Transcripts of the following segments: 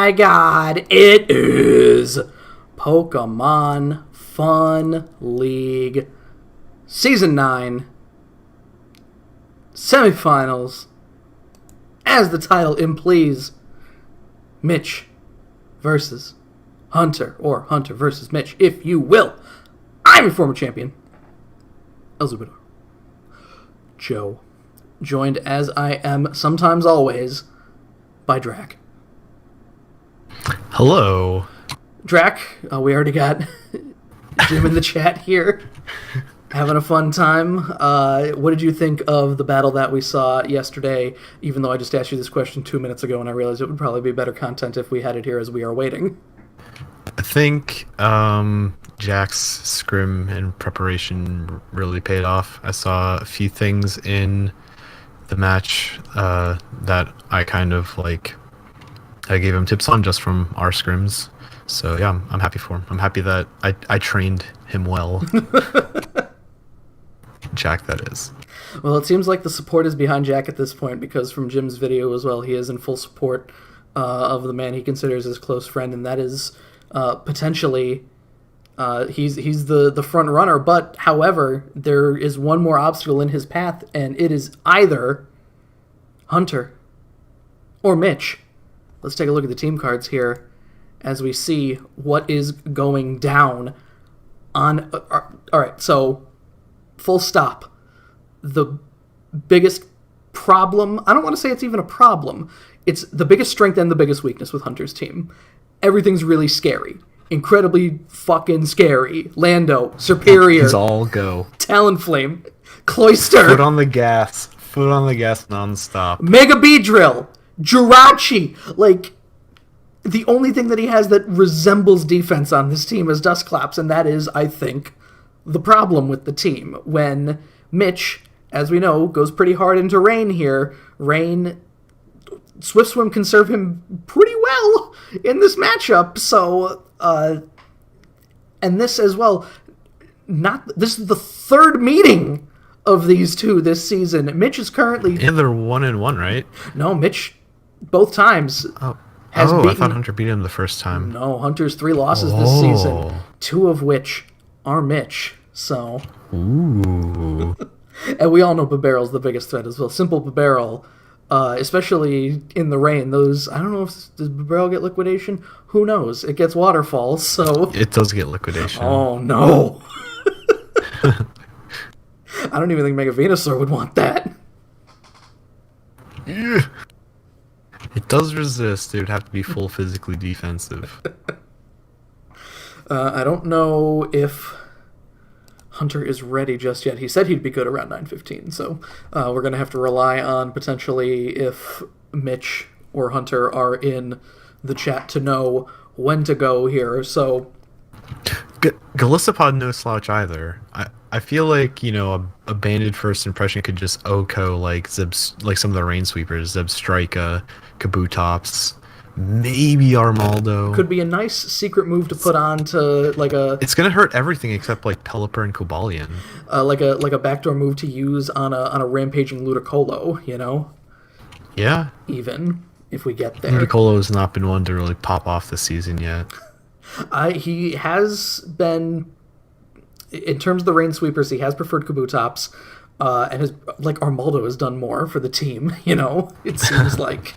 my god, it is Pokemon Fun League Season 9 Semifinals. As the title implies, Mitch versus Hunter, or Hunter versus Mitch, if you will. I'm your former champion, Elizabeth Joe, joined as I am sometimes always by Drac. Hello. Drac, we already got Jim in the chat here, having a fun time. What did you think of the battle that we saw yesterday, even though I just asked you this question 2 minutes ago and I realized it would probably be better content if we had it here as we are waiting? I think Jack's scrim and preparation really paid off. I saw a few things in the match that I kind of I gave him tips on just from our scrims. So yeah, I'm happy for him. I'm happy that I trained him well. Jack, that is. Well, it seems like the support is behind Jack at this point, because from Jim's video as well, he is in full support of the man he considers his close friend, and that is potentially he's the front runner. But however, there is one more obstacle in his path, and it is either Hunter or Mitch. Let's take a look at the team cards here as we see what is going down on... all right, so full stop. The biggest problem... I don't want to say it's even a problem. It's the biggest strength and the biggest weakness with Hunter's team. Everything's really scary. Incredibly fucking scary. Lando, Superior. He's all go. Talonflame. Cloyster. Foot on the gas. Foot on the gas nonstop. Mega Beedrill. Jirachi. The only thing that he has that resembles defense on this team is Dustclaps, and that is, I think, the problem with the team. When Mitch, as we know, goes pretty hard into Rain here, Rain... Swift Swim can serve him pretty well in this matchup, so, and this as well, this is the third meeting of these two this season. Mitch is currently... And they're 1-1, right? No, Mitch, both times, has beaten... beaten... I thought Hunter beat him the first time. No, Hunter's 3 losses this season, 2 of which are Mitch, so... Ooh. And we all know Babarrel's the biggest threat as well. Simple Babarrel... especially in the rain, those... I don't know if... Does Babarrel get liquidation? Who knows? It gets waterfalls, so... It does get liquidation. Oh, no. I don't even think Mega Venusaur would want that. It does resist. It would have to be full physically defensive. I don't know if Hunter is ready just yet. He said he'd be good around 9:15, so we're going to have to rely on potentially if Mitch or Hunter are in the chat to know when to go here. So Galissapod no slouch either. I feel like, a banded first impression could just OHKO like some of the Rain Sweepers, Zebstrika, Kabutops, maybe Armaldo. Could be a nice secret move to put on to It's gonna hurt everything except Pelipper and Cobalion. Like a backdoor move to use on a rampaging Ludicolo, Yeah. Even if we get there. Ludicolo has not been one to really pop off this season yet. He has been, in terms of the Rain Sweepers, he has preferred Kabutops, and his Armaldo has done more for the team. It seems like.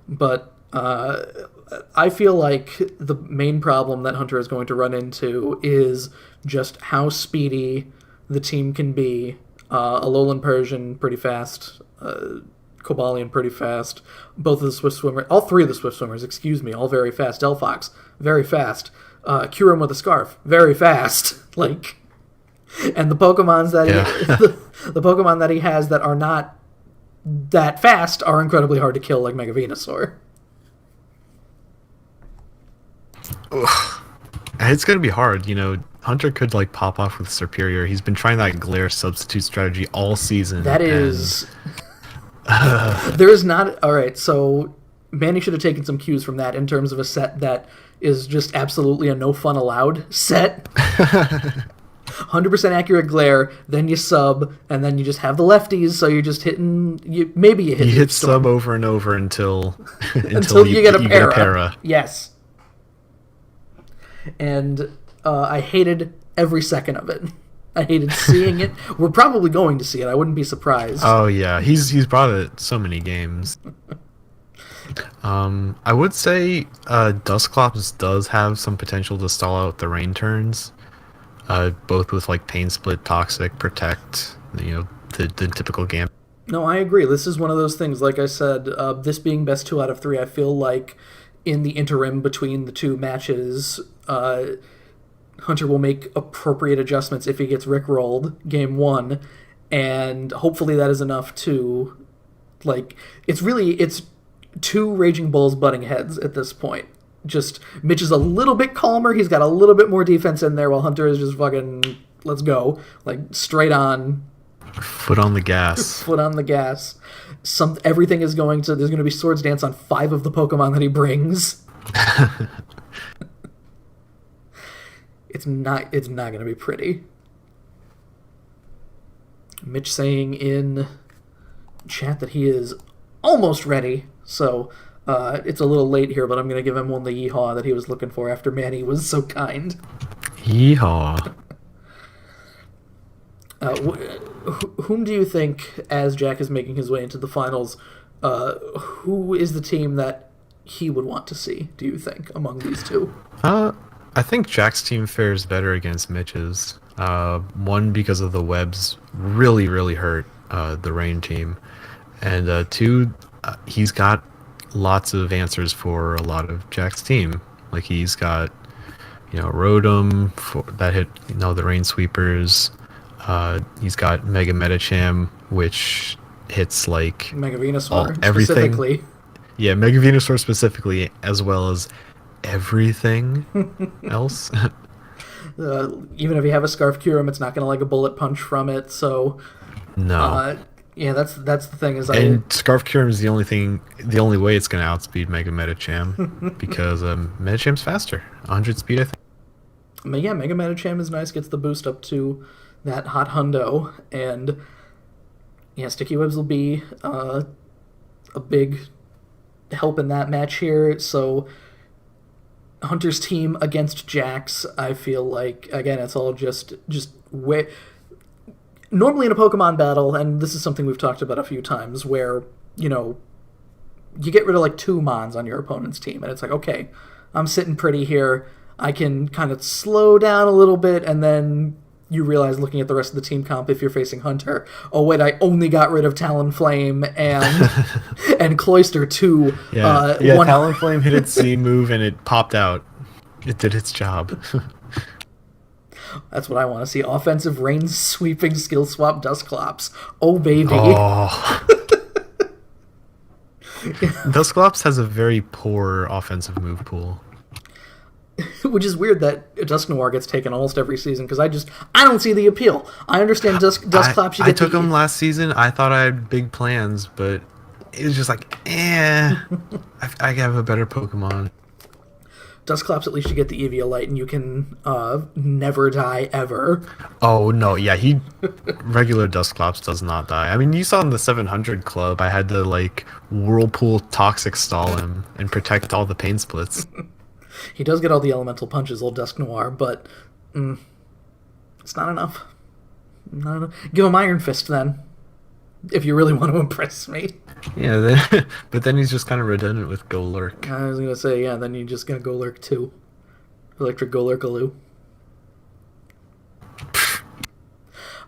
But I feel like the main problem that Hunter is going to run into is just how speedy the team can be. Alolan Persian pretty fast, Cobalion pretty fast, both of the Swift Swimmers, all 3 of the Swift Swimmers, all very fast. Delphox, very fast. Kyurem with a Scarf, very fast. And the Pokemons that the Pokemon that he has that are not that fast are incredibly hard to kill, like Mega Venusaur. Ugh. It's gonna be hard, Hunter could pop off with Superior. He's been trying that glare substitute strategy all season. That is... There is not... Alright, so Manny should have taken some cues from that in terms of a set that is just absolutely a no fun allowed set. 100% accurate glare, then you sub, and then you just have the lefties, so you're just hitting... maybe you hit You hit Storm. sub over and over until Until you get a para. para. Yes. And I hated every second of it. I hated seeing it. We're probably going to see it. I wouldn't be surprised. Oh yeah, he's brought it so many games. I would say Dustclops does have some potential to stall out the rain turns, both with like Pain Split, Toxic, Protect, the typical game. No, I agree. This is one of those things, like I said, this being best 2 out of 3, I feel like in the interim between the 2 matches, Hunter will make appropriate adjustments if he gets rickrolled game 1, and hopefully that is enough to, like, it's 2 Raging Bulls butting heads at this point. Just, Mitch is a little bit calmer, he's got a little bit more defense in there, while Hunter is just fucking, let's go, like, straight on. Foot on the gas. Foot on the gas. Everything is going to, there's going to be Swords Dance on 5 of the Pokemon that he brings. It's not going to be pretty. Mitch saying in chat that he is almost ready, so it's a little late here, but I'm going to give him one the yeehaw that he was looking for after Manny was so kind. Yeehaw. Whom do you think, as Jack is making his way into the finals, who is the team that he would want to see, do you think, among these 2? I think Jack's team fares better against Mitch's. One, because of the webs really, really hurt the Rain team. And 2, he's got lots of answers for a lot of Jack's team. Like he's got, Rotom that hit, the Rain Sweepers. He's got Mega Medicham, which hits like Mega Venusaur everything. Specifically. Yeah, Mega Venusaur specifically, as well as everything else. Even if you have a Scarf Kyurem, it's not going to like a bullet punch from it. So no. Yeah, that's the thing. Scarf Kyurem is the only way it's going to outspeed Mega Medicham because Medicham's faster, 100 speed, I think. Yeah, Mega Medicham is nice, gets the boost up to that hot hundo, and yeah, Sticky Webs will be a big help in that match here. So Hunter's team against Jack's, I feel like, again, it's all just way. Normally in a Pokemon battle, and this is something we've talked about a few times, where, you get rid of like 2 Mons on your opponent's team, and it's like, okay, I'm sitting pretty here, I can kind of slow down a little bit, and then you realize, looking at the rest of the team comp, if you're facing Hunter, oh wait, I only got rid of Talonflame and Cloyster too. Yeah, Talonflame hit its Z move and it popped out. It did its job. That's what I want to see. Offensive rain sweeping skill swap Dusclops. Oh baby. Oh. Dusclops has a very poor offensive move pool. Which is weird that Dusknoir gets taken almost every season, because I don't see the appeal. I understand Dusclops. I took him last season. I thought I had big plans, but it was just like, I have a better Pokemon. Dusclops, at least you get the Eviolite, and you can never die ever. Oh no, yeah, regular Dusclops does not die. I mean, you saw in the 700 club, I had to like Whirlpool Toxic stall him and protect all the Pain Splits. He does get all the elemental punches, old Dusknoir, but it's not enough. Not enough. Give him Iron Fist, then, if you really want to impress me. Yeah, but then he's just kind of redundant with Golurk. I was going to say, yeah, then you're just going to Golurk too. Electric Golurkaloo.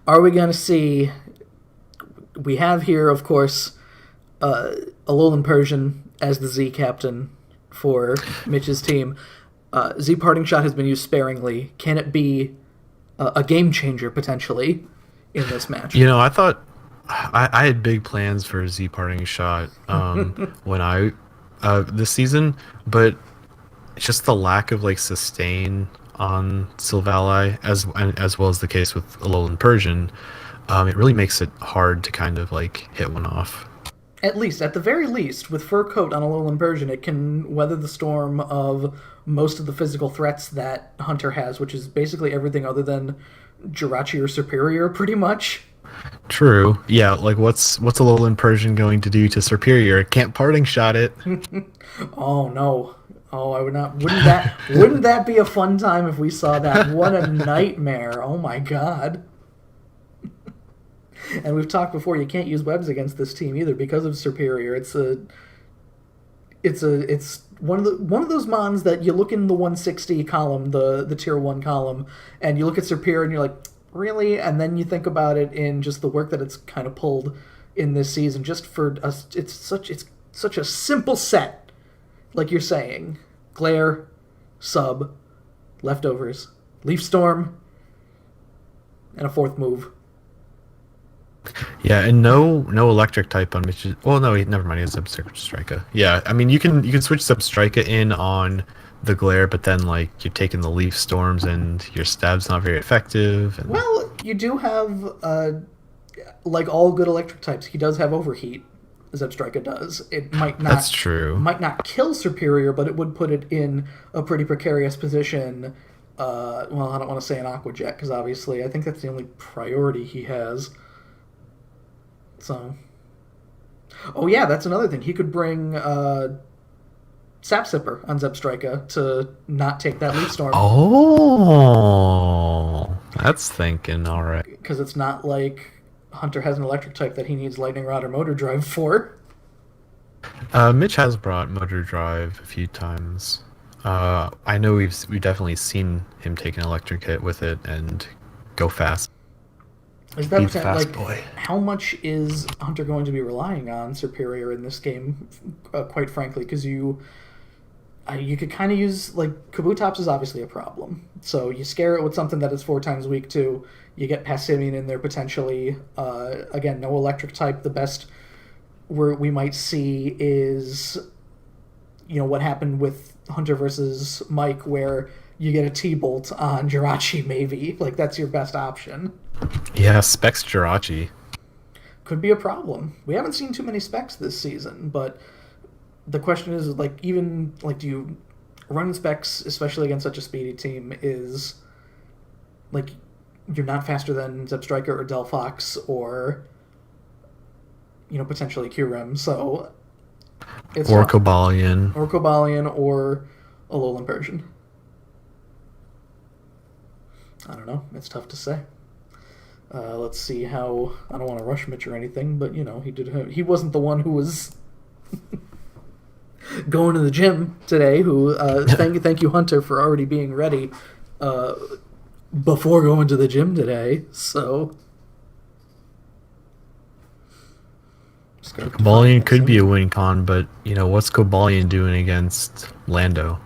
Are we going to see... We have here, of course, Alolan Persian as the Z captain for Mitch's team. Z Parting Shot has been used sparingly. Can it be a game changer, potentially, in this match? I thought I had big plans for Z Parting Shot when this season, but just the lack of like sustain on Silvally, as well as the case with Alolan Persian, it really makes it hard to kind of like hit one off. At the very least, with Fur Coat on Alolan Persian, it can weather the storm of most of the physical threats that Hunter has, which is basically everything other than Jirachi or Superior, pretty much. True. Yeah, like what's a Alolan Persian going to do to Superior? It can't parting shot it. Oh no. Oh, I would not. Wouldn't that be a fun time if we saw that? What a nightmare! Oh my god. And we've talked before. You can't use webs against this team either because of Superior. It's one of those mons that you look in the 160 column, the tier 1 column, and you look at Superior and you're like, really? And then you think about it in just the work that it's kind of pulled in this season. Just for us, it's such a simple set, like you're saying: Glare, Sub, Leftovers, Leaf Storm, and a fourth move. Yeah, and no electric type on Mitch. Well, no, never mind. He has Substrika. Yeah, I mean you can switch Substrika in on the glare, but then like you're taking the leaf storms and your stab's not very effective. And Well, you do have, like all good electric types, he does have overheat. Zebstrika does. It that's true. might not kill Superior, but it would put it in a pretty precarious position. Well, I don't want to say an Aqua Jet because obviously I think that's the only priority he has. So, oh yeah, that's another thing. He could bring Sap Sipper on Zebstrika to not take that Leaf Storm Oh, that's thinking. All right. because it's not like Hunter has an electric type that he needs Lightning Rod or Motor Drive for. Mitch has brought Motor Drive a few times. I know we've definitely seen him take an electric hit with it and go fast. Is that He's a fast like boy. how much is Hunter going to be relying on Superior in this game? Quite frankly, because you could kind of use like Kabutops is obviously a problem. So you scare it with something that is 4 times weak to. You get Passimian in there potentially. Again, no electric type. The best we might see is what happened with Hunter versus Mike, where you get a T-Bolt on Jirachi. Maybe like that's your best option. Yeah, Specs Jirachi. Could be a problem. We haven't seen too many specs this season, but the question is like even like do you run specs especially against such a speedy team is like you're not faster than Zebstrika or Delphox or potentially Qrem, so it's Or tough. Cobalion. Or Cobalion or Alolan Persian. I don't know. It's tough to say. Let's see how. I don't want to rush Mitch or anything, but he wasn't the one who was going to the gym today. Who thank you Hunter for already being ready before going to the gym today. So Cobalion could be a win con, but what's Cobalion doing against Lando?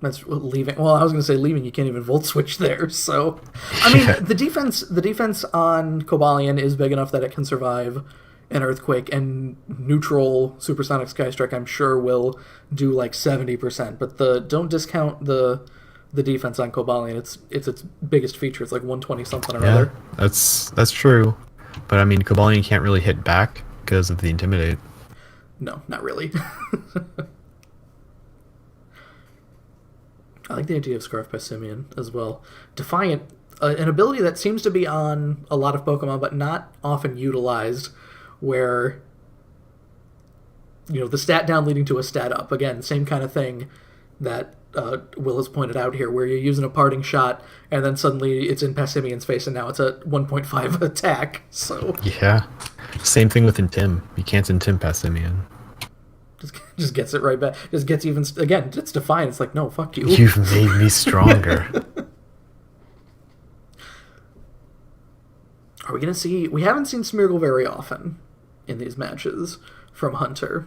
That's leaving. Well, I was going to say leaving. You can't even volt switch there. So, I mean, the defense on Cobalion is big enough that it can survive an earthquake, and neutral supersonic skystrike I'm sure will do like 70%. But don't discount the defense on Cobalion. It's its biggest feature. It's like 120 something or other. That's true. But I mean, Cobalion can't really hit back because of the Intimidate. No, not really. I like the idea of Scarf Passimian as well. Defiant, an ability that seems to be on a lot of Pokemon, but not often utilized, where the stat down leading to a stat up. Again, same kind of thing that Will has pointed out here, where you're using a parting shot, and then suddenly it's in Passimian's face, and now it's a 1.5 attack. So yeah, same thing with Intim. You can't Intim Passimian. Just gets it right back. Just gets even again. It's Defiant. It's like, no, fuck you. You've made me stronger. Are we gonna see? We haven't seen Smeargle very often in these matches from Hunter.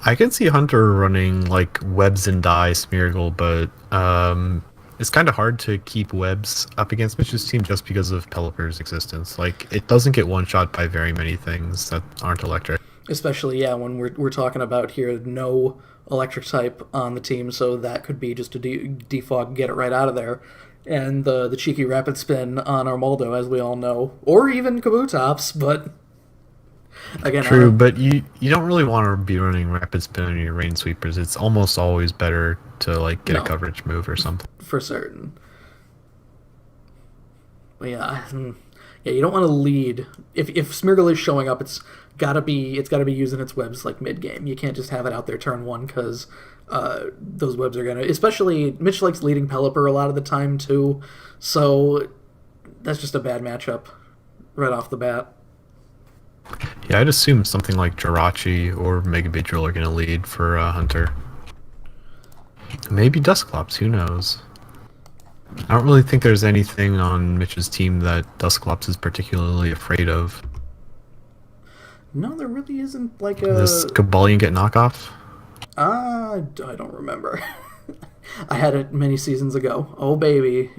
I can see Hunter running like webs and die Smeargle, but it's kind of hard to keep webs up against Mitch's team just because of Pelipper's existence. Like it doesn't get one shot by very many things that aren't electric. Especially, yeah, when we're talking about here, no electric type on the team, so that could be just a defog, get it right out of there. And the cheeky rapid spin on Armaldo, as we all know, or even Kabutops, but again, true. But you don't really want to be running rapid spin on your rain sweepers. It's almost always better to like get a coverage move or something. For certain. Yeah, yeah. You don't want to lead if Smeargle is showing up. It's gotta be using its webs like mid game. You can't just have it out there turn one because those webs are gonna. Especially Mitch likes leading Pelipper a lot of the time too, so that's just a bad matchup right off the bat. Yeah, I'd assume something like Jirachi or Mega Beedrill are going to lead for Hunter. Maybe Dusclops, who knows? I don't really think there's anything on Mitch's team that Dusclops is particularly afraid of. No, there really isn't like Does a. Kabalion get knockoff? I don't remember. I had it many seasons ago. Oh baby,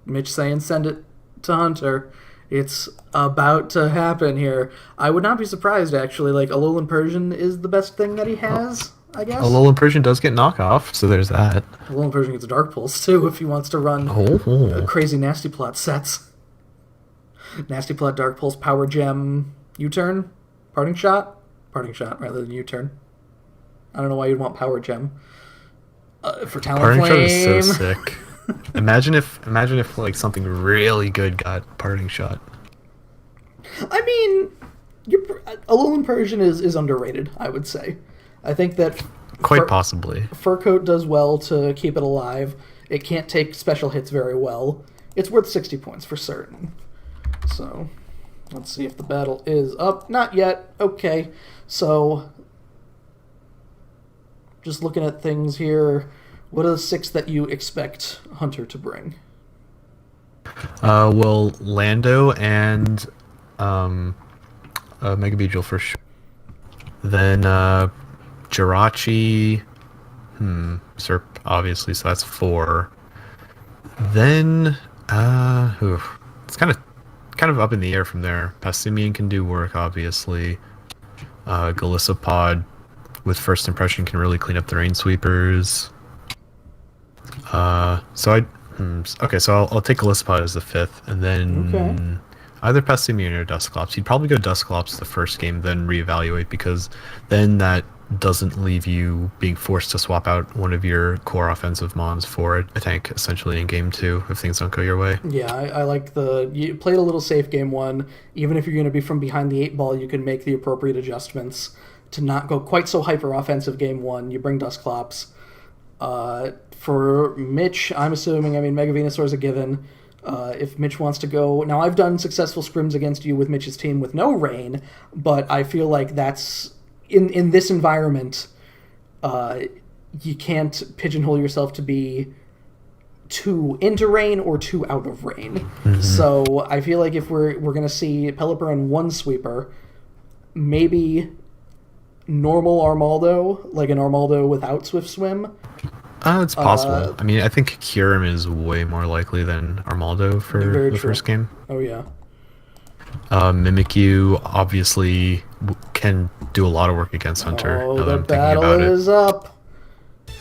Mitch saying send it to Hunter. It's about to happen here. I would not be surprised actually. Like Alolan Persian is the best thing that he has. I guess. Alolan Persian does get knockoff, so there's that. Alolan Persian gets Dark Pulse too if he wants to run crazy Nasty Plot sets. Nasty Plot, Dark Pulse, Power Gem, U-turn, Parting Shot rather than U-turn. I don't know why you'd want Power Gem. For Talonflame. Parting Shot is so sick. Imagine if like something really good got Parting Shot. I mean, Alolan Persian is underrated, I would say. I think that Quite possibly. Fur Coat does well to keep it alive. It can't take special hits very well. It's worth 60 points for certain. So, let's see if the battle is up. Not yet. Okay. So, just looking at things here, what are the 6 that you expect Hunter to bring? Well, Lando and Mega Beedrill for sure. Then Jirachi, Serp, obviously, so that's 4. Then, it's kind of up in the air from there. Passimian can do work, obviously. Galissapod with First Impression can really clean up the Rain Sweepers. So I'll take Galissapod as the 5th, and then either Passimian or Dusclops. He'd probably go Dusclops the first game, then reevaluate, because then that doesn't leave you being forced to swap out one of your core offensive mons for it, I think, essentially in game 2, if things don't go your way. Yeah, I like you played a little safe game 1. Even if you're going to be from behind the 8 ball, you can make the appropriate adjustments to not go quite so hyper offensive game 1. You bring Dusclops. For Mitch, I'm assuming, Mega Venusaur is a given. If Mitch wants to go... Now, I've done successful scrims against you with Mitch's team with no rain, but I feel like that's... In this environment, you can't pigeonhole yourself to be too into rain or too out of rain. Mm-hmm. So I feel like if we're going to see Pelipper and one sweeper, maybe normal Armaldo, like an Armaldo without Swift Swim. It's possible. I think Kyurem is way more likely than Armaldo for the first game. Oh, yeah. Mimikyu obviously can do a lot of work against Hunter. Oh, the battle is up.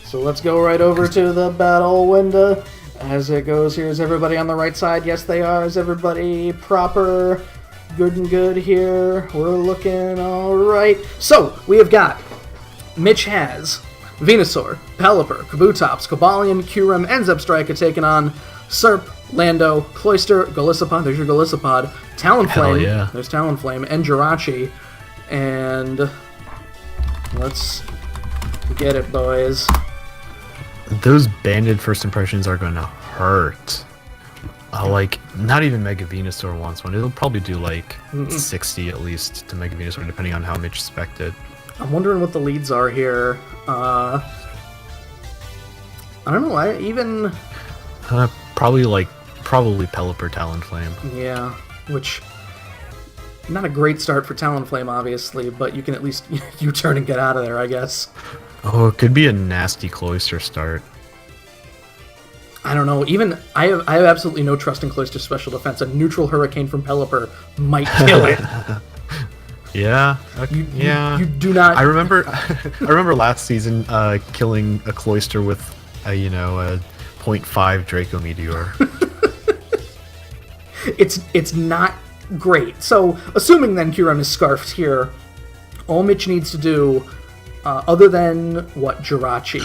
So let's go right over to the battle window. As it goes, here's everybody on the right side. Yes, they are. Is everybody proper? Good and good here. We're looking all right. So we have got Mitch has Venusaur, Pelipper, Kabutops, Cobalion, Kyurem, and Zebstrika taking on Serp, Lando, Cloyster, Galissapod, there's your Galissapod, Talonflame, yeah. There's Talonflame, and Jirachi. And let's get it, boys. Those banded First Impressions are going to hurt. Not even Mega Venusaur wants one. It'll probably do 60 at least to Mega Venusaur, depending on how Mitch spec'd it. I'm wondering what the leads are here. I don't know. Probably Pelipper, Talonflame. Yeah, which not a great start for Talonflame, obviously, but you can at least U-turn and get out of there, I guess. Oh, it could be a nasty Cloyster start. I don't know. Even I have absolutely no trust in Cloyster's special defense. A neutral Hurricane from Pelipper might kill it. Yeah. You do not. I remember last season killing a Cloyster with a 0.5 Draco Meteor. It's not great. So, assuming then Kyurem is scarfed here, all Mitch needs to do, other than what, Jirachi.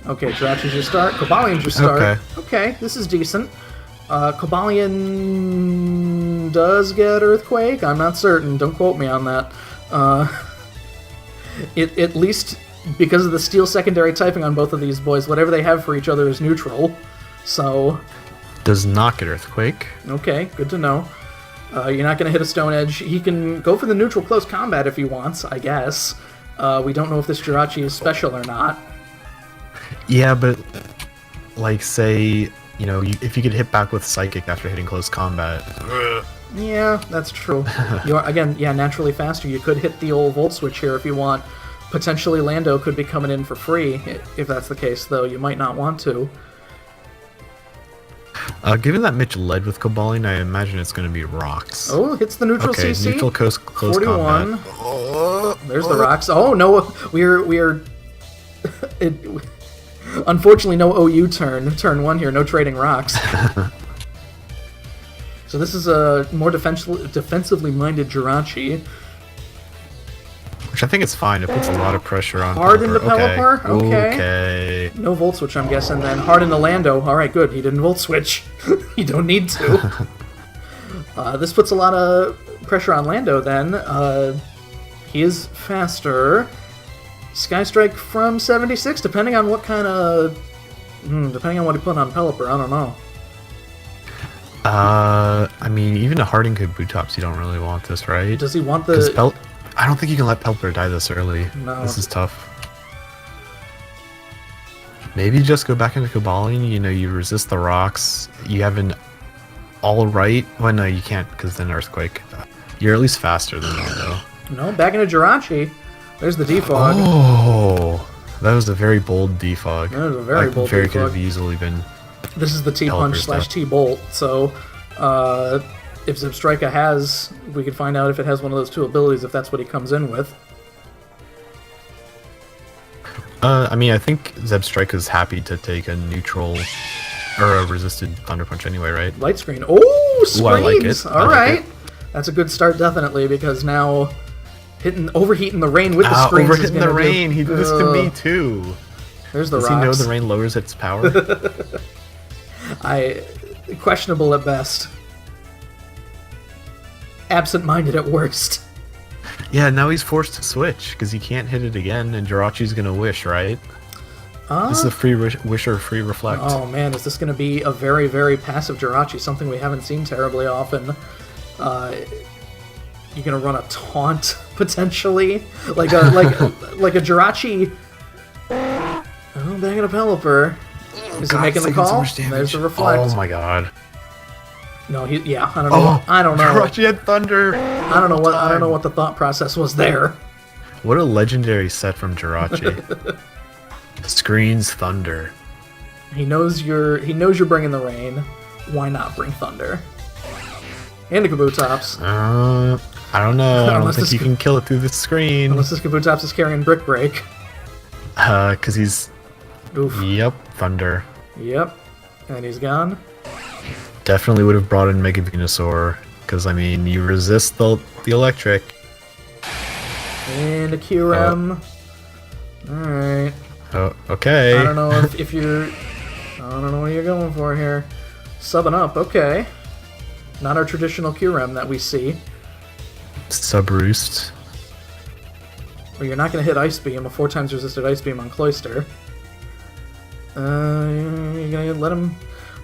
Okay, Jirachi's your start. Cobalion's your start. Okay, this is decent. Kobalion does get Earthquake. I'm not certain. Don't quote me on that. At least because of the steel secondary typing on both of these boys, whatever they have for each other is neutral. So... Does not get Earthquake. Okay, good to know. You're not going to hit a Stone Edge. He can go for the neutral close combat if he wants, I guess. We don't know if this Jirachi is special or not. Yeah, but, like, say, you know, if you could hit back with Psychic after hitting close combat. Yeah, that's true. You're, again, yeah, naturally faster. You could hit the old Volt Switch here if you want. Potentially Lando could be coming in for free. If that's the case, though, you might not want to. Given that Mitch led with Kobalion, I imagine it's going to be Rocks. Oh, hits the neutral okay, CC. Neutral close 41. combat. There's the Rocks. Oh, no, we're... Unfortunately, no OU turn. Turn 1 here, no trading Rocks. So this is a more defensively minded Jirachi. Which I think is fine. It puts a lot of pressure on Hard into Pelipper. Pelipper? Okay. No Volt Switch, I'm guessing, then. Hard into Lando. Alright, good. He didn't Volt Switch. You don't need to. This puts a lot of pressure on Lando, then. He is faster. Sky Strike from 76, depending on what kind of... depending on what he put on Pelipper, I don't know. I mean, even a Harding Kabutops, you don't really want this, right? Does he want the... I don't think you can let Pelipper die this early. No. This is tough. Maybe just go back into Kobalion, you know, you resist the rocks. You have an alright... Well, no, you can't, because then Earthquake. You're at least faster than that, though. No, back into Jirachi. There's the defog. Oh! That was a very bold defog. That was a very bold Very defog. could have easily been... This is the T-Punch / T-Bolt, so if Zebstrika has, we can find out if it has one of those two abilities, if that's what he comes in with. I mean, I think Zebstrika's happy to take a neutral or a resisted Thunder Punch anyway, right? Light Screen. Oh, screens! Ooh, I like it. Alright. That's a good start, definitely, because now overheating the rain with the screens overheating is the rain! He did this to me, too! There's the Does rocks. he know the rain lowers its power? Questionable at best. Absent-minded at worst. Yeah, now he's forced to switch, because he can't hit it again, and Jirachi's gonna wish, right? This is a free wish or free reflect. Oh man, is this gonna be a very, very passive Jirachi, something we haven't seen terribly often. You're gonna run a taunt, potentially? Like a Jirachi... Oh, back in a Pelipper. Is he making the call? There's the reflect. Oh my god. No, I don't know. I don't know. Jirachi had thunder. I don't know what the thought process was there. What a legendary set from Jirachi. Screens thunder. He knows you're bringing the rain. Why not bring thunder? And the Kabutops. I don't know. I don't think you can kill it through the screen. Unless this Kabutops is carrying Brick Break. Because he's... Oof. Yep, thunder. Yep. And he's gone. Definitely would have brought in Mega Venusaur. Because, I mean, you resist the electric. And a QRM. Alright. Oh, okay. I don't know if you're... I don't know what you're going for here. Subbing up, okay. Not our traditional QRM that we see. Sub-roost. Or you're not going to hit Ice Beam, a 4 times resisted Ice Beam on Cloyster. You're going to let him...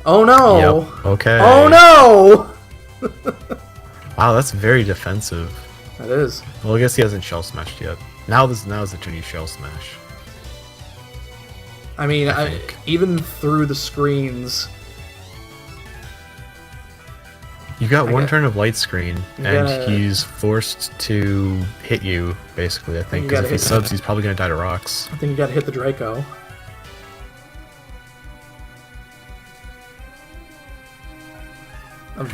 Oh no! Yep, okay. Oh no! Wow, that's very defensive. That is. Well, I guess he hasn't Shell Smashed yet. Now is the turn you Shell Smash. I mean, I think. even through the screens... You got one turn of Light Screen, and gotta- he's forced to hit you, basically, I think. You Because gotta if he hit- subs, he's probably going to die to rocks. I think you gotta hit the Draco.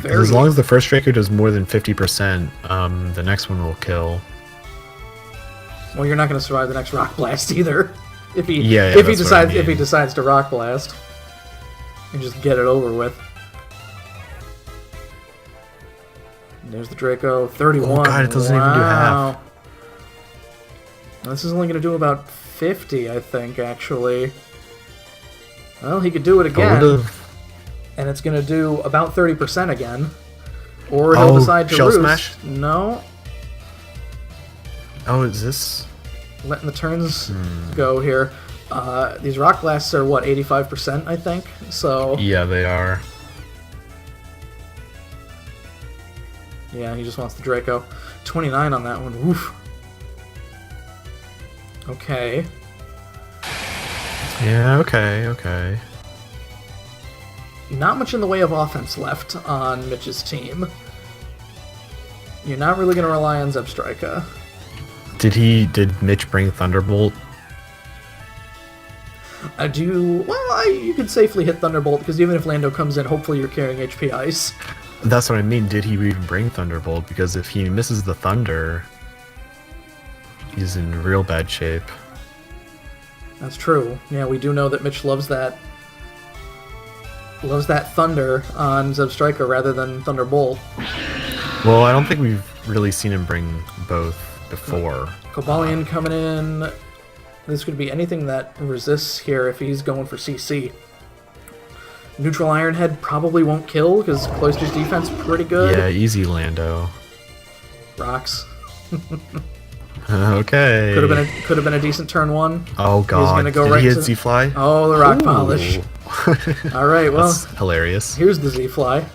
As long as the first Draco does more than 50%, the next one will kill. Well, you're not going to survive the next Rock Blast either. If he decides to Rock Blast and just get it over with. And there's the Draco, 31. Oh god, it doesn't even do half. This is only going to do about 50, I think, actually. Well, he could do it again. and it's going to do about 30% again. Or he'll decide to shell roost. smash? No. Oh, is this? Letting the turns go here. These rock blasts are, what, 85%, I think? So... Yeah, they are. Yeah, he just wants the Draco. 29 on that one. Woof. Okay. Yeah, okay. Not much in the way of offense left on Mitch's team. You're not really going to rely on Zebstrika. Did Mitch bring Thunderbolt? You could safely hit Thunderbolt, because even if Lando comes in, hopefully you're carrying HP Ice. That's what I mean. Did he even bring Thunderbolt? Because if he misses the Thunder, he's in real bad shape. That's true. Yeah, we do know that Mitch loves that Thunder on Zebstrika rather than Thunderbolt. Well, I don't think we've really seen him bring both before. Cobalion coming in. This could be anything that resists here if he's going for CC. Neutral Iron Head probably won't kill because Cloister's defense pretty good. Yeah, easy Lando. Rocks. Okay. Could have been a decent turn one. Oh god. He's gonna go Did right he hit to Z-Fly? Oh, the rock Ooh. polish. All right, well, That's hilarious. here's the Z-Fly.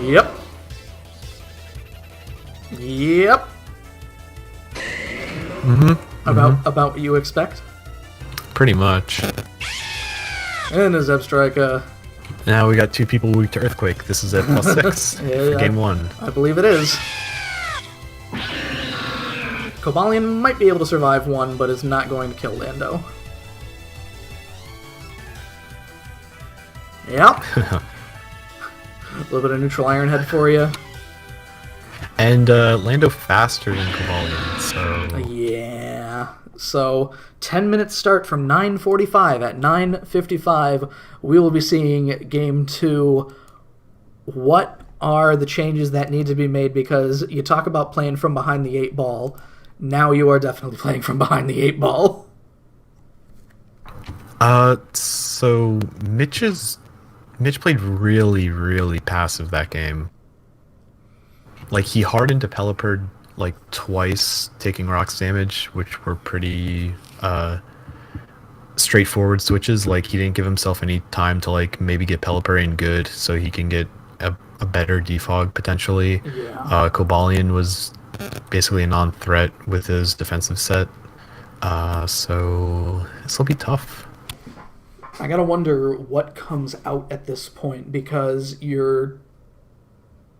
Yep. About what you expect. Pretty much. And a Zebstrika. Now we got two people weak to Earthquake. This is at +6 Yeah, for game 1. I believe it is. Cobalion might be able to survive one, but is not going to kill Lando. Yep. A little bit of neutral Iron Head for you. And Lando faster than Cobalion, so... Yeah. So, 10-minute start from 9:45. At 9:55, we will be seeing Game 2. What are the changes that need to be made? Because you talk about playing from behind the 8 ball. Now you are definitely playing from behind the 8 ball. So Mitch played really, really passive that game. Like, he hardened to Pelipper like twice, taking rocks damage, which were pretty straightforward switches. Like, he didn't give himself any time to like maybe get Pelipper in good so he can get a better defog potentially. Yeah. Cobalion was basically a non-threat with his defensive set. So this will be tough. I gotta wonder what comes out at this point, because you're,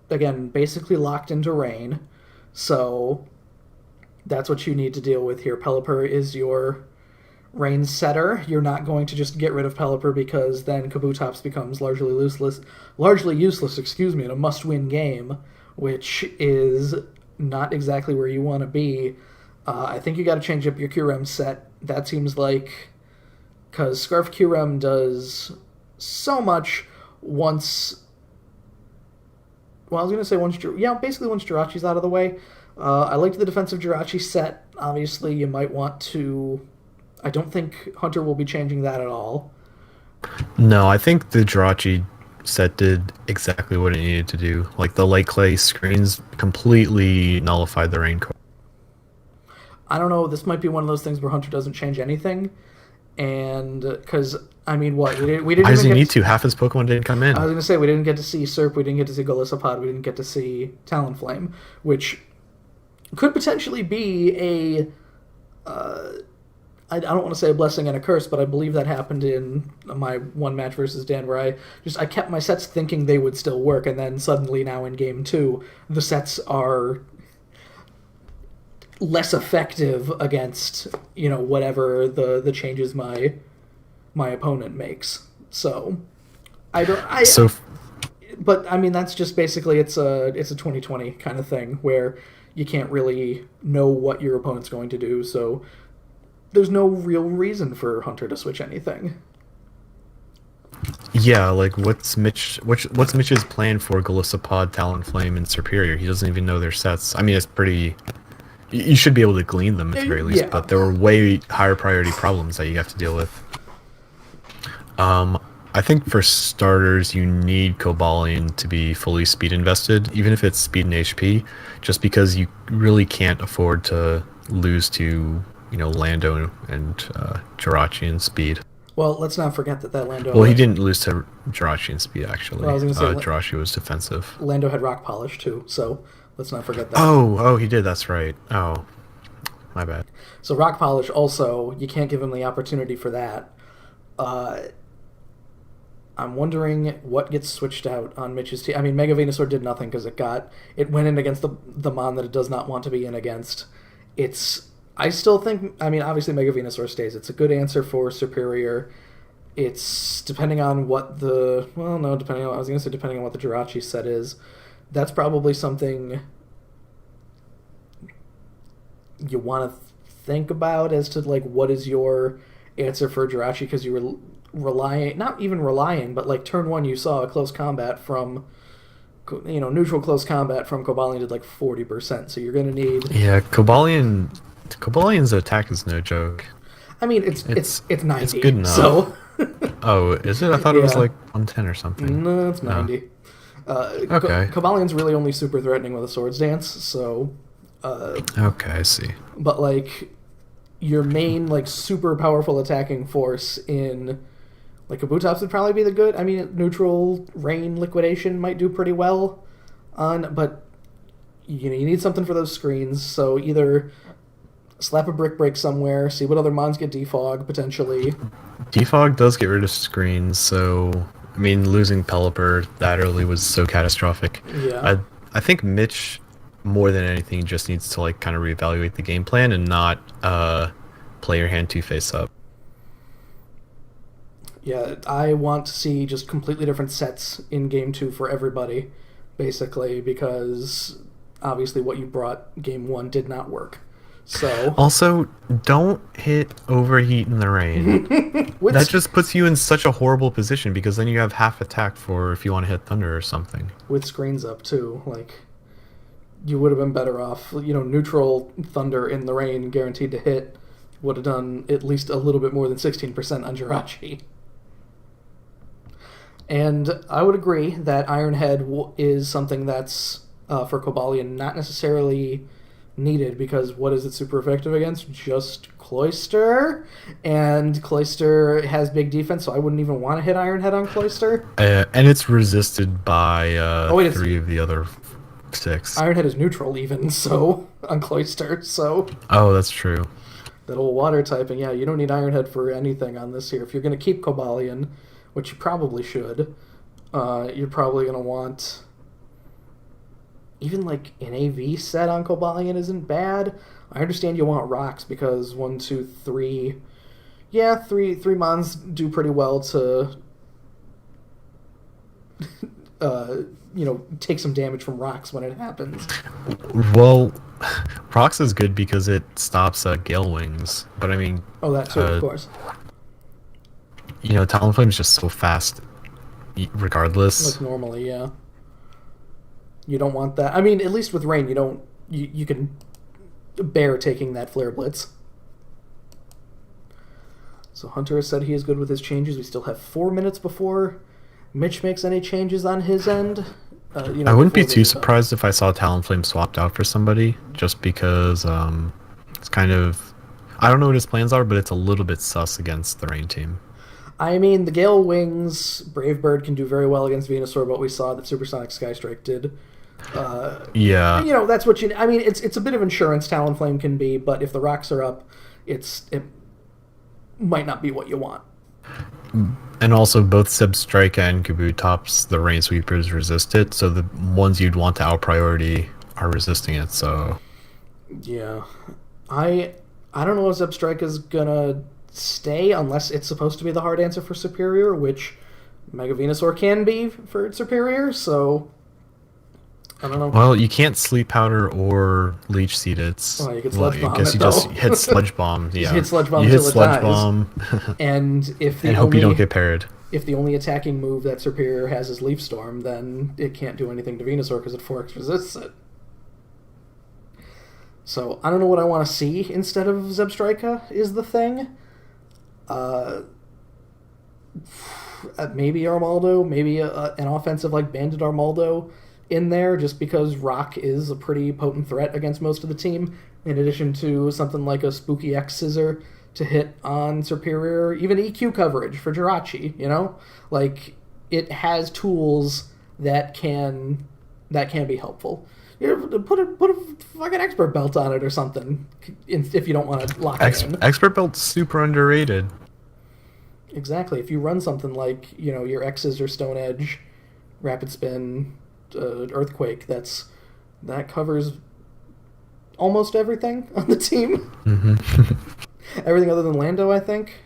again, basically locked into rain. So that's what you need to deal with here. Pelipper is your rain setter. You're not going to just get rid of Pelipper, because then Kabutops becomes largely useless, in a must-win game, which is not exactly where you want to be. I think you got to change up your Qrem set. That seems like, because Scarf Qrem does so much once. Well, I was going to say basically once Jirachi's out of the way. I liked the defensive Jirachi set. Obviously, you might want to. I don't think Hunter will be changing that at all. No, I think the Jirachi set did exactly what it needed to do. Like, the light clay screens completely nullified the rain core. I don't know. This might be one of those things where Hunter doesn't change anything, and because I mean, what we didn't. Why does he need to? Half his Pokemon didn't come in. I was going to say we didn't get to see Serp, we didn't get to see Golisopod, we didn't get to see Talonflame, which could potentially be a. I don't want to say a blessing and a curse, but I believe that happened in my one match versus Dan, where I kept my sets thinking they would still work, and then suddenly now in Game 2, the sets are less effective against, whatever the changes my opponent makes. So but I mean, that's just basically it's a 2020 kind of thing where you can't really know what your opponent's going to do, so there's no real reason for Hunter to switch anything. Yeah, like, what's Mitch's plan for Golisopod, Talonflame, and Superior? He doesn't even know their sets. I mean, it's pretty. You should be able to glean them at the very least, but there were way higher priority problems that you have to deal with. I think for starters, you need Cobalion to be fully speed invested, even if it's speed and HP, just because you really can't afford to lose to, Lando and Jirachi in speed. Well, let's not forget that Well, Lando. he didn't lose to Jirachi in speed, Well, I actually. was going to say Jirachi was defensive. Lando had rock polish too, so let's not forget that. Oh, he did. That's right. Oh, my bad. So rock polish also, you can't give him the opportunity for that. Uh, I'm wondering what gets switched out on Mitch's team. I mean, Mega Venusaur did nothing because it went in against the Mon that it does not want to be in against. I still think, I mean, obviously Mega Venusaur stays. It's a good answer for Superior. It's depending on what the well, no, depending on I was going to say depending on what the Jirachi set is. That's probably something you want to think about as to like what is your answer for Jirachi because you were relying, not even relying, but like turn one you saw a close combat from, neutral close combat from Cobalion did like 40%. So you're going to need. Yeah, Cobalion's attack is no joke. I mean, it's 90. It's good enough. So. Oh, is it? I thought it was Yeah. like 110 or something. No, it's 90. Okay. Cobalion's really only super threatening with a Swords Dance, so. Okay, I see. But like, your main like super powerful attacking force in like Kabutops would probably be the good. I mean, neutral rain liquidation might do pretty well on, but you need something for those screens. So either slap a brick break somewhere, see what other mons get defog potentially. Defog does get rid of screens, so I mean, losing Pelipper that early was so catastrophic. Yeah. I think Mitch, more than anything, just needs to like kind of reevaluate the game plan and not play your hand two face up. Yeah, I want to see just completely different sets in Game 2 for everybody, basically, because obviously what you brought Game 1 did not work. So Also, don't hit overheat in the rain. That just puts you in such a horrible position because then you have half attack for if you want to hit thunder or something. with screens up, too, like, you would have been better off. Neutral thunder in the rain, guaranteed to hit, would have done at least a little bit more than 16% on Jirachi. And I would agree that Iron Head is something that's, for Cobalion, not necessarily needed, because what is it super effective against? Just Cloyster, and Cloyster has big defense, so I wouldn't even want to hit Iron Head on Cloyster. And it's resisted by three of the other 6. Iron Head is neutral even, so, on Cloyster, so... Oh, that's true. That old water typing, yeah, you don't need Iron Head for anything on this here. If you're going to keep Cobalion, which you probably should, you're probably going to want... Even like an AV set on Cobalion isn't bad. I understand you want rocks because 1, 2, 3... Yeah, three mons do pretty well to... take some damage from rocks when it happens. Well, Rocks is good because it stops Gale Wings, but I mean... Oh, that too, of course. Talonflame's just so fast, regardless. Like normally, yeah. You don't want that. I mean, at least with rain, you can bear taking that Flare Blitz. So Hunter has said he is good with his changes. We still have 4 minutes before Mitch makes any changes on his end. I wouldn't be too surprised if I saw Talonflame swapped out for somebody, just because it's kind of... I don't know what his plans are, but it's a little bit sus against the rain team. I mean, the Gale Wings, Brave Bird can do very well against Venusaur, but we saw that Supersonic Skystrike did. Yeah. That's what you... I mean, it's a bit of insurance Talonflame can be, but if the rocks are up, it might not be what you want. And also, both Zebstrika and Kabutops, the Rain Sweepers resist it, so the ones you'd want to out-priority are resisting it, so... Yeah. I don't know if Zebstrika is gonna stay unless it's supposed to be the hard answer for Superior, which Mega Venusaur can be for Superior, so... I don't know. Well, you can't Sleep Powder or Leech Seed it. Well, you can Sludge Bomb I guess it, you just though. hit Sludge Bomb, yeah. You hit Sludge Bomb you hit until it Sludge dies. Bomb. And if the and hope you don't get parried. If the only attacking move that Superior has is Leaf Storm, then it can't do anything to Venusaur because it 4x resists it. So, I don't know what I want to see instead of Zebstrika is the thing. Maybe Armaldo, maybe an offensive like Bandit Armaldo in there, just because Rock is a pretty potent threat against most of the team. In addition to something like a Spooky X Scissor to hit on Superior, even EQ coverage for Jirachi. Like it has tools that can be helpful. Put a fucking expert belt on it or something if you don't want to lock it in. Expert belt's super underrated. Exactly. If you run something like your X's or Stone Edge, Rapid Spin, Earthquake, that covers almost everything on the team. Mm-hmm. Everything other than Lando, I think.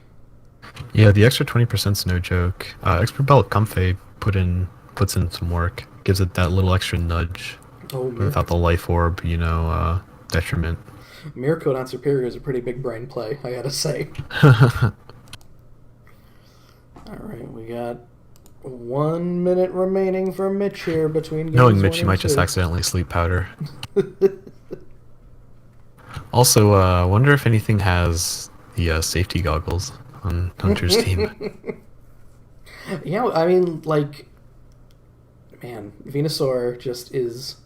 Yeah, the extra 20%'s no joke. Expert belt Comfey puts in some work, gives it that little extra nudge. Without the life orb, detriment. Mirror Code on Superior is a pretty big brain play, I gotta say. Alright, we got 1 minute remaining for Mitch here between games. Knowing Mitch, you might just accidentally sleep powder. Also, I wonder if anything has the safety goggles on Hunter's team. Yeah, I mean, like, man, Venusaur just is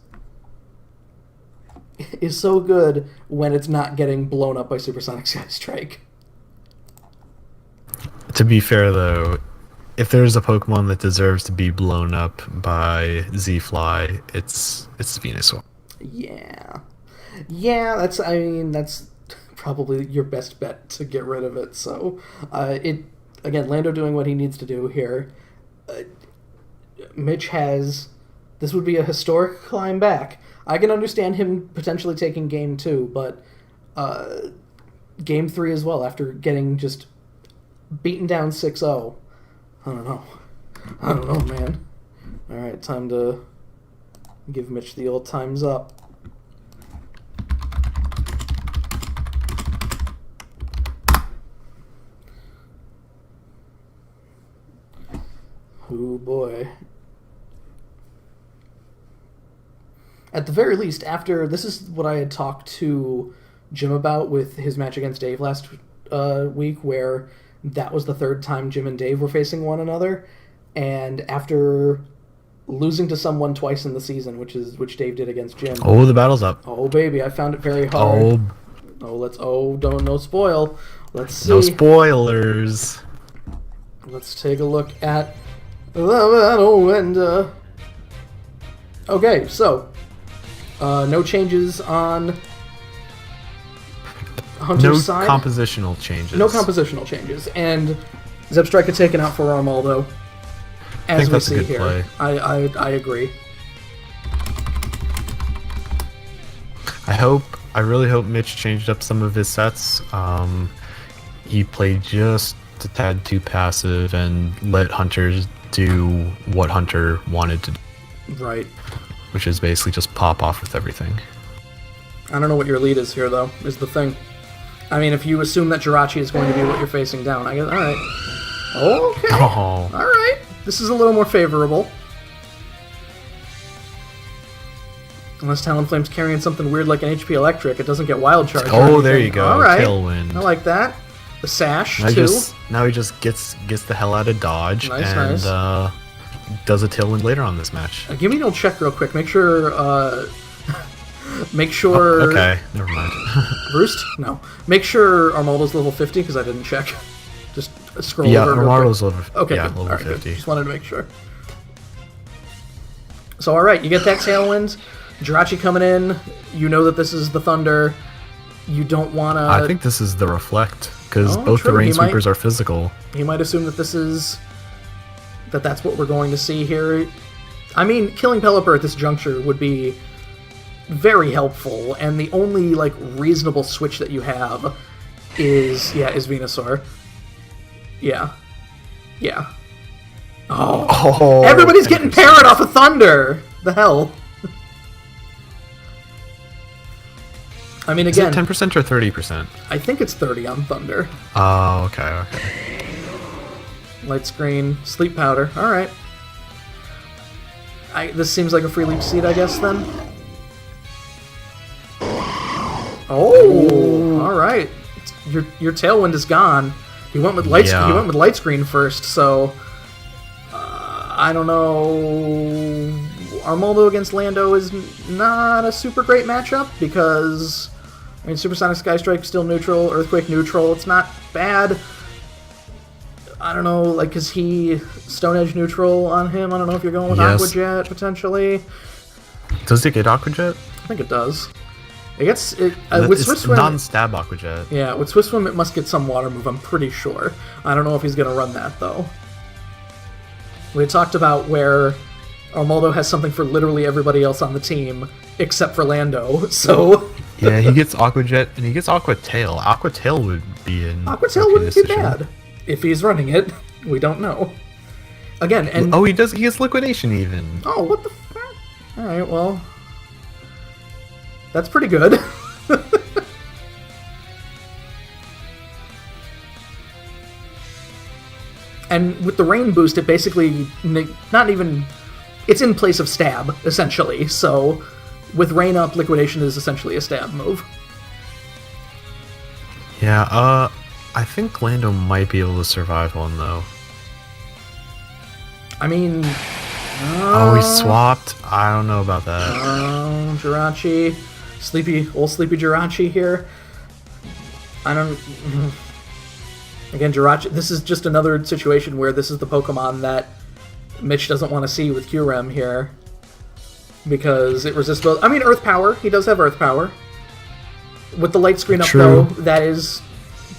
so good when it's not getting blown up by Supersonic Sky Strike. To be fair, though, if there's a Pokemon that deserves to be blown up by Z-Fly, it's Venusaur. Yeah, that's probably your best bet to get rid of it. So, again, Lando doing what he needs to do here. Mitch this would be a historic climb back. I can understand him potentially taking game 2, but game 3 as well, after getting just beaten down 6-0. I don't know, man. Alright, time to give Mitch the old times up. Oh boy. At the very least, this is what I had talked to Jim about with his match against Dave last week, where that was the third time Jim and Dave were facing one another, and after losing to someone twice in the season, which Dave did against Jim. Oh, the battle's up. Oh baby, I found it very hard. No spoil. Let's see. No spoilers. Let's take a look at the battle and okay, so no changes on Hunter's side. Compositional changes. No compositional changes. And Zebstrika taken out for Armaldo. As we see here. Play. I agree. I really hope Mitch changed up some of his sets. He played just a tad too passive and let Hunter do what Hunter wanted to do. Right. Which is basically just pop off with everything. I don't know what your lead is here, though, is the thing. I mean, if you assume that Jirachi is going to be what you're facing down, I guess, alright. Okay. Oh. Alright. This is a little more favorable. Unless Talonflame's carrying something weird like an HP Electric, it doesn't get Wild Charge. Oh, there you go. Alright. Tailwind. I like that. The Sash, too. Now he just gets the hell out of dodge nice. Does a Tailwind later on this match. Give me an old check real quick. Make sure... Oh, okay, never mind. Roost? No. Make sure Armaldo's level 50, because I didn't check. Just scroll over. Yeah, Armaldo's level 50. Okay, yeah, good. level 50. Good. Just wanted to make sure. So, alright, you get that Tailwind. Jirachi coming in. You know that this is the Thunder. You don't want to... I think this is the Reflect, because both the Rain Sweepers are physical. You might assume that this is... that's what we're going to see here. I mean, killing Pelipper at this juncture would be very helpful, and the only, reasonable switch that you have is Venusaur. Yeah. Oh. Everybody's 10%. Getting parried off of Thunder! The hell? I mean, again... Is it 10% or 30%? I think it's 30 on Thunder. Oh, okay. Light Screen, Sleep Powder. Alright. This seems like a free leap seed, I guess, then? Oh! Alright. Your Tailwind is gone. He went with light. Yeah. He went with light screen first, so I don't know. Armaldo against Lando is not a super great matchup because I mean, Supersonic Sky Strike still neutral, Earthquake neutral. It's not bad. I don't know, like, is he Stone Edge neutral on him? I don't know if you're going with Yes. Aqua Jet potentially. Does it get Aqua Jet? I think it does. It gets it with It's Swift Swim. non-stab Aqua Jet. Yeah, with Swift Swim, it must get some water move. I'm pretty sure. I don't know if he's gonna run that though. We had talked about where Armaldo has something for literally everybody else on the team except for Lando. So Yeah, he gets Aqua Jet and he gets Aqua Tail. Aqua Tail would be an Aqua Tail okay wouldn't be decision. bad if he's running it. We don't know. Again, and Oh, he does. He gets Liquidation even. oh, what the fuck? All right, well, that's pretty good. And with the rain boost, it basically not even it's in place of stab essentially. So with rain up, liquidation is essentially a stab move. Yeah. I think Lando might be able to survive one though. I mean, Oh, he swapped. I don't know about that. Jirachi, old sleepy Jirachi here. I don't. Again, Jirachi. This is just another situation where this is the Pokemon that Mitch doesn't want to see with Kyurem here because it resists both. I mean, Earth Power. He does have Earth Power. With the light screen up, True. though, that is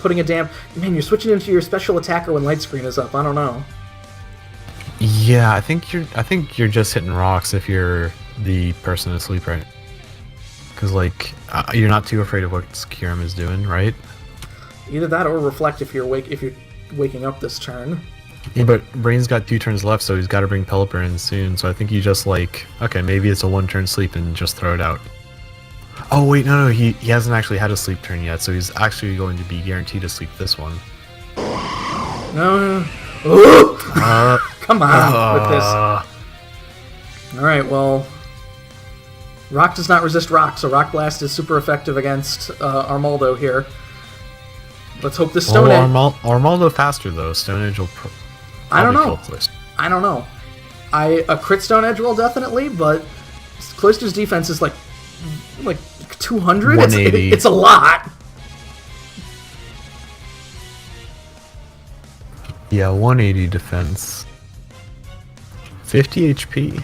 putting a damn. Man, you're switching into your special attacker when light screen is up. I don't know. Yeah, I think you're just hitting rocks if you're the person asleep, right? Because like you're not too afraid of what Kyurem is doing, right? Either that or reflect if you're waking up this turn. Yeah, but Brain's got 2 turns left, so he's got to bring Pelipper in soon. So I think you just like, okay, maybe it's a 1-turn sleep and just throw it out. Oh wait, no, he hasn't actually had a sleep turn yet, so he's actually going to be guaranteed to sleep this one. No. Ooh! Come on with this. Alright, well, Rock does not resist Rock, so Rock Blast is super effective against Armaldo here. Let's hope this Stone Edge... Armaldo faster though. Stone Edge will I don't know. kill Cloyster. I don't know. A crit Stone Edge will definitely, but Cloyster's defense is like 200? 180. It's a lot. Yeah, 180 defense. 50 HP.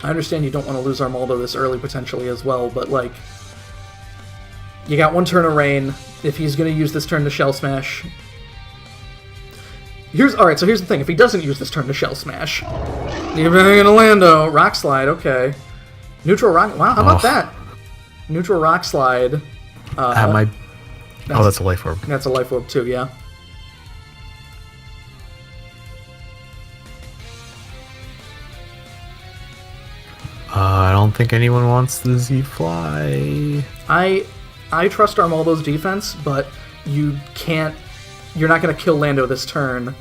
I understand you don't want to lose Armaldo this early potentially as well, but like, you got 1 turn of rain. If he's going to use this turn to Shell Smash, alright. So here's the thing: if he doesn't use this turn to Shell Smash, you're going to Lando Rock Slide. Okay, neutral Rock. Wow, how about that? Neutral Rock Slide. That's a Life Orb. That's a Life Orb too. Yeah. I don't think anyone wants the Z-Fly. I trust Armaldo's defense, but you can't. You're not going to kill Lando this turn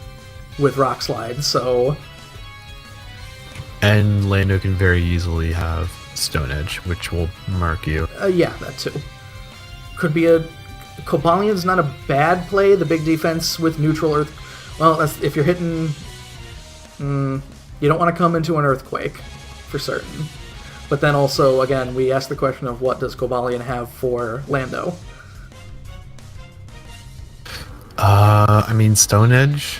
with Rock Slide, so. And Lando can very easily have Stone Edge, which will mark you. Yeah, that too. Could be a. Cobalion's not a bad play. The big defense with neutral Earth. Well, if you're hitting. You don't want to come into an Earthquake, for certain. But then also, again, we asked the question of what does Cobalion have for Lando? I mean Stone Edge.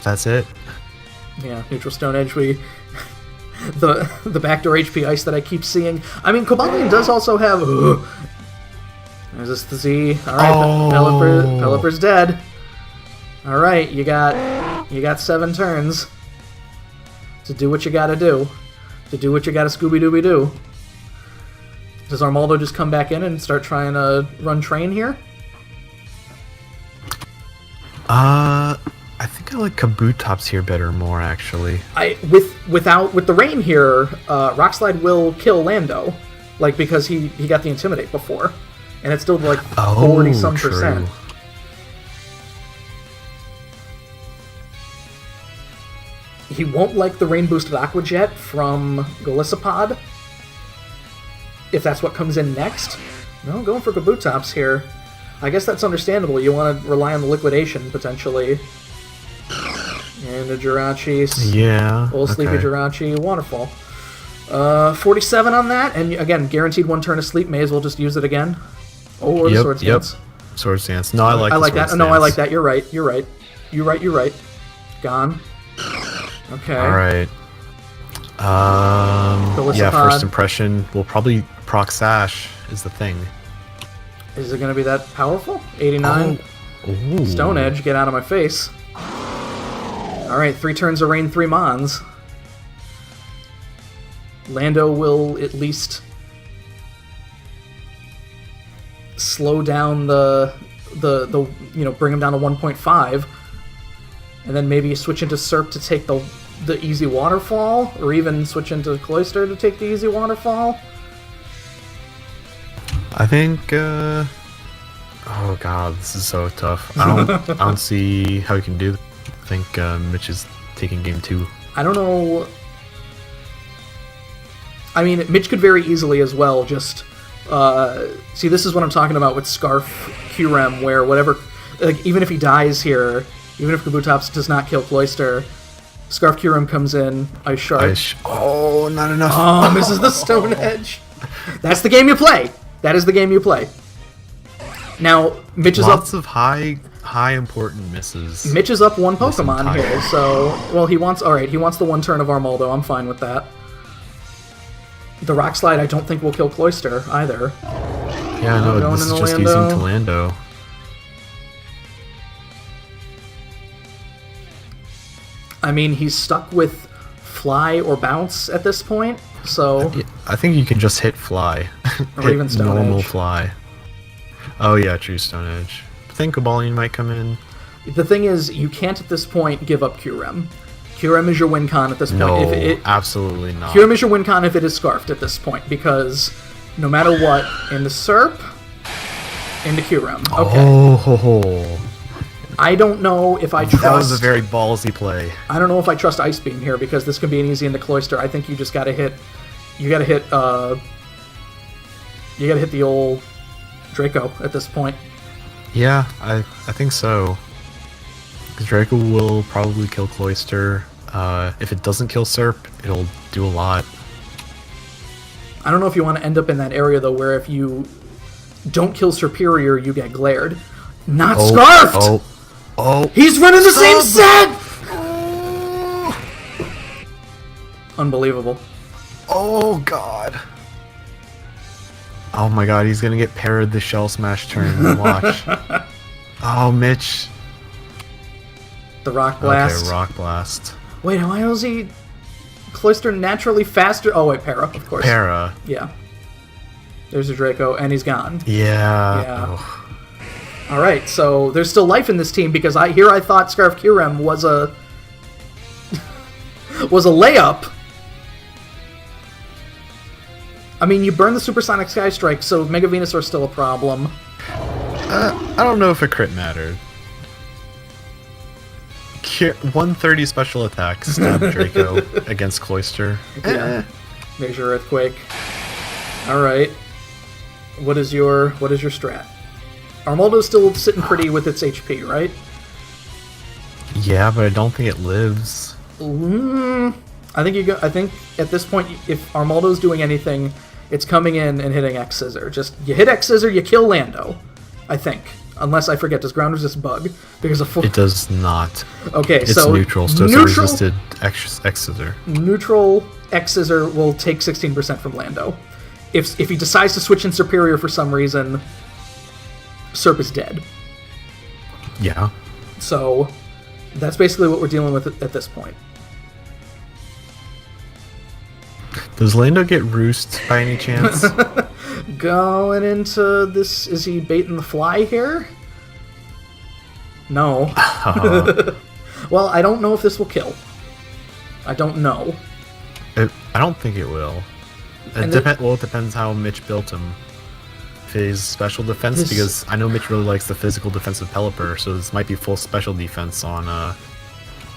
That's it. Yeah, neutral Stone Edge. The backdoor HP ice that I keep seeing. I mean, Cobalion does also have. There's this the Z. All right, Pelipper's dead. All right, you got 7 turns to do what you got to do. To do what you got to Scooby Dooby Doo. Does Armaldo just come back in and start trying to run train here? I think I like Kabutops here better more actually. With the rain here, Rock Slide will kill Lando, like because he got the Intimidate before, and it's still like 40-some percent. He won't like the rain boosted Aqua Jet from Golisopod. if that's what comes in next. No, going for Kabutops here. I guess that's understandable. You want to rely on the liquidation, potentially. And a Jirachi. Yeah. Old Sleepy Jirachi. Waterfall. 47 on that, and again, guaranteed 1 turn of sleep. May as well just use it again. Oh, or the Swords Dance. Swords Dance. No, I like that. Dance. No, I like that. You're right. Gone. Okay. Alright. Yeah, first impression. We'll probably proc Sash is the thing. Is it going to be that powerful? 89. Ooh. Stone Edge, get out of my face. Alright, 3 turns of rain, 3 Mons. Lando will at least slow down the bring him down to 1.5, and then maybe switch into Serp to take the easy waterfall, or even switch into Cloyster to take the easy waterfall. I think. Oh god, this is so tough. I don't see how you can do. I think Mitch is taking game 2. I don't know. I mean, Mitch could very easily as well just... see, this is what I'm talking about with Scarf QREM, where whatever... Like, even if he dies here, even if Kabutops does not kill Cloyster, Scarf QREM comes in, Ice Shard. Oh, not enough. Oh, misses the Stone Edge. That's the game you play. That is the game you play. Now, Mitch is Lots of high important misses. Mitch is up 1 Pokemon here, so... Well, he wants... Alright, he wants the 1 turn of Armaldo. I'm fine with that. The Rock Slide I don't think will kill Cloyster, either. Yeah, no, this is just using Talando. I mean, he's stuck with Fly or Bounce at this point, so... I think you can just hit Fly. Or even Stone normal Edge. Fly. Oh yeah, true Stone Edge. I think Cobalion might come in. The thing is, you can't at this point give up QREM. QREM is your win con at this point. No, absolutely not. QREM is your win con if it is Scarfed at this point, because no matter what, into Serp, into QREM. Okay. Oh. I don't know if I trust... That was a very ballsy play. I don't know if I trust Ice Beam here, because this could be an easy into Cloyster. I think you just gotta hit... You gotta hit the old Draco at this point. Yeah, I think so. Because Draco will probably kill Cloyster. If it doesn't kill Serp, it'll do a lot. I don't know if you want to end up in that area, though, where if you don't kill Serperior, you get glared. Not Scarfed! Oh! He's running the same set! Unbelievable. Oh, God. Oh, my God, he's going to get parried the Shell Smash turn. Watch. Oh, Mitch. The Rock Blast. Okay, Rock Blast. Wait, why was he... Cloyster naturally faster? Oh, wait, Para, of course. Para. Yeah. There's a Draco, and he's gone. Yeah. Alright, so there's still life in this team, because I thought Scarf QREM was a... was a layup. I mean, you burn the Supersonic Sky Strike, so Mega Venusaur's still a problem. I don't know if a crit mattered. 130 special attack, stab Draco against Cloyster. Yeah. There's your Earthquake. Alright. What is your strat? Armaldo's still sitting pretty with its HP, right? Yeah, but I don't think it lives. I think at this point, if Armaldo's doing anything, it's coming in and hitting X Scissor. Just you hit X Scissor, you kill Lando. I think, unless I forget, does ground resist bug? Because it does not. Okay, it's so neutral, so it's a resisted X Scissor. Neutral X Scissor will take 16% from Lando. If he decides to switch in Superior for some reason, Serp is dead. Yeah. So that's basically what we're dealing with at this point. Does Lando get Roost by any chance? Going into this, is he baiting the Fly here? No. Well, I don't know if this will kill. I don't know. I don't think it will. It depends how Mitch built him. If his special defense, because I know Mitch really likes the physical defense of Pelipper, so this might be full special defense on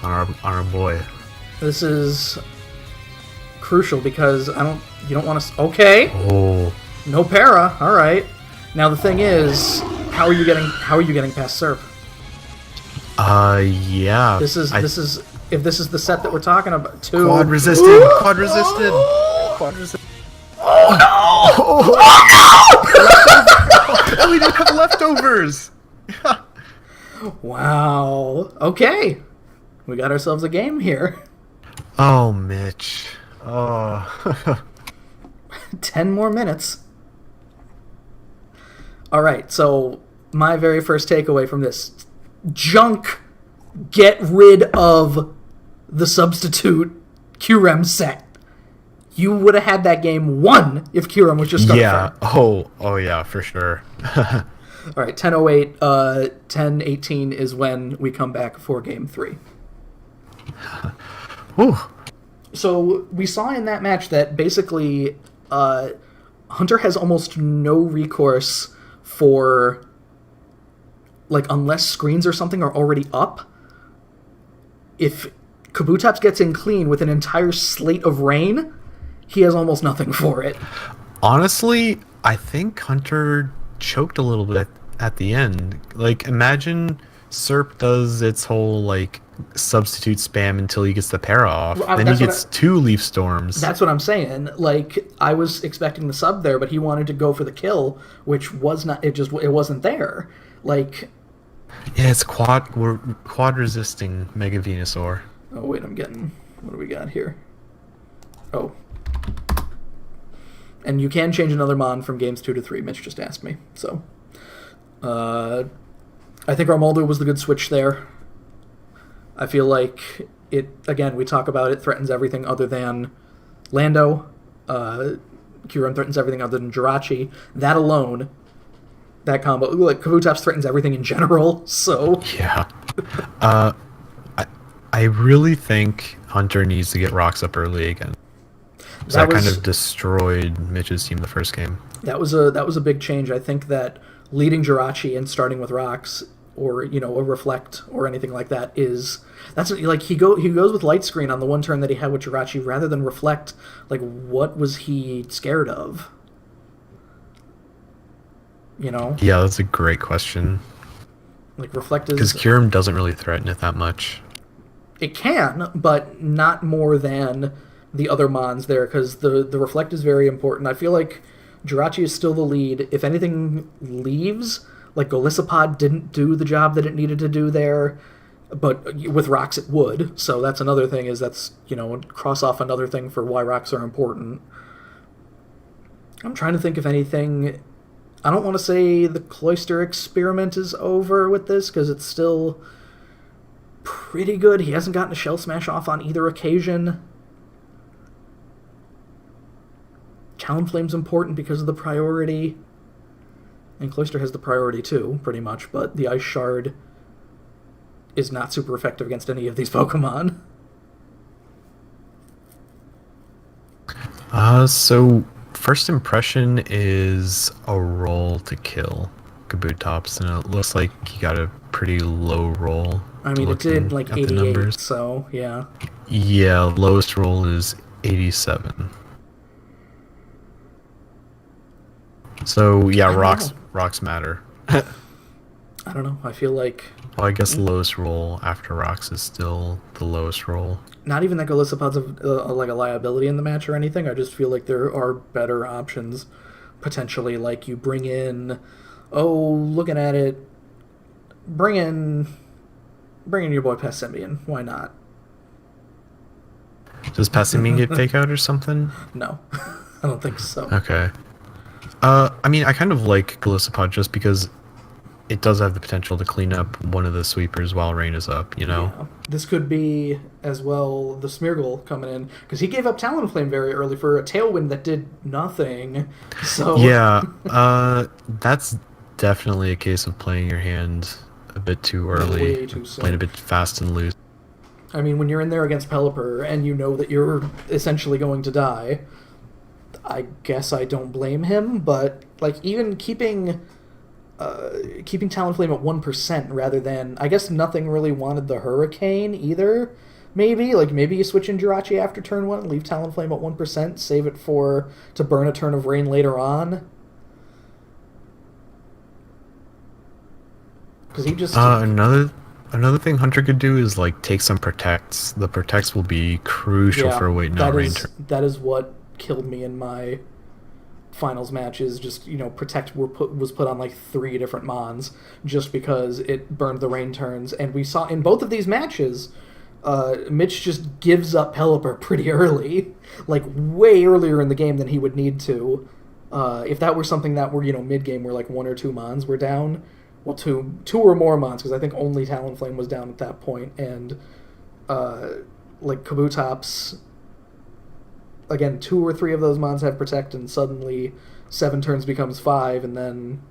our boy. This is crucial because you don't want to. Okay. Oh. No para. All right. Now the thing is, how are you getting past Serp? Yeah. This is if this is the set that we're talking about. Quad resisted. Quad resisted. Quad resisted. Oh no! We didn't have leftovers. Wow. Okay. We got ourselves a game here. Oh, Mitch. Oh. 10 more minutes. All right. So my very first takeaway from this: junk. Get rid of the substitute QREM set. You would have had that game won if QREM was just started. Yeah. Oh yeah, for sure. All right, 10:08, 10:18 is when we come back for Game 3. Ooh. So we saw in that match that basically Hunter has almost no recourse for, like, unless screens or something are already up. If Kabutops gets in clean with an entire slate of rain, he has almost nothing for it. Honestly, I think Hunter choked a little bit at the end. Like, imagine Serp does its whole, like, substitute spam until he gets the para off. Then he gets 2 Leaf Storms. That's what I'm saying. Like, I was expecting the sub there, but he wanted to go for the kill, which was not. It wasn't there. Like, yeah, we're quad resisting Mega Venusaur. Oh wait, what do we got here? Oh. And you can change another mon from games 2 to 3. Mitch just asked me. So, I think Armaldo was the good switch there. I feel like it, again, we talk about it threatens everything other than Lando. Kyurem threatens everything other than Jirachi. That alone, that combo, like Kabutops threatens everything in general, so... Yeah. I really think Hunter needs to get rocks up early again. That kind of destroyed Mitch's team the first game. That was a big change. I think that leading Jirachi and starting with rocks, or a reflect or anything like that, that's like he goes with light screen on the one turn that he had with Jirachi rather than reflect. Like, what was he scared of? Yeah, that's a great question. Like, reflect is because Kyurem doesn't really threaten it that much. It can, but not more than the other mons there, because the reflect is very important. I feel like Jirachi is still the lead. If anything leaves, like Golisopod didn't do the job that it needed to do there, but with rocks it would. So that's another thing, that's cross off another thing for why rocks are important. I'm trying to think if anything. I don't want to say the Cloyster experiment is over with this, because it's still pretty good. He hasn't gotten a Shell Smash off on either occasion. Talonflame's important because of the priority. And Cloyster has the priority too, pretty much, but the Ice Shard is not super effective against any of these Pokemon. So first impression is a roll to kill Kabutops, and it looks like he got a pretty low roll. I mean, it did like 88, so yeah. Yeah, lowest roll is 87. So yeah, rocks matter. I don't know. I feel like... Well, I guess the lowest roll after rocks is still the lowest roll. Not even that Golisopod's like a liability in the match or anything. I just feel like there are better options, potentially. Like, you bring in... Oh, looking at it... Bring in your boy Passimian. Why not? Does Passimian get fake out or something? No. I don't think so. Okay. I mean, I kind of like Golisopod just because it does have the potential to clean up one of the sweepers while rain is up, Yeah. This could be, as well, the Smeargle coming in, because he gave up Talonflame very early for a Tailwind that did nothing, so... Yeah, that's definitely a case of playing your hand a bit too early, way too soon. Playing a bit fast and loose. I mean, when you're in there against Pelipper, and you know that you're essentially going to die... I guess I don't blame him, but like even keeping Talonflame at 1% rather than, I guess nothing really wanted the Hurricane either. Maybe you switch in Jirachi after turn 1, leave Talonflame at 1%, save it to burn a turn of rain later on. because he just Another thing Hunter could do is like take some protects. The protects will be crucial yeah, for a wait now rain turn. that is what killed me in my finals matches. Just protect was put on like 3 different mons just because it burned the rain turns, and we saw in both of these matches. Mitch just gives up Pelipper pretty early, like way earlier in the game than he would need to. If that were something that were mid game where like 1 or 2 mons were down, well two or more mons, because I think only Talonflame was down at that point, and like Kabutops, again 2 or 3 of those mons have protect, and suddenly 7 turns becomes 5, and then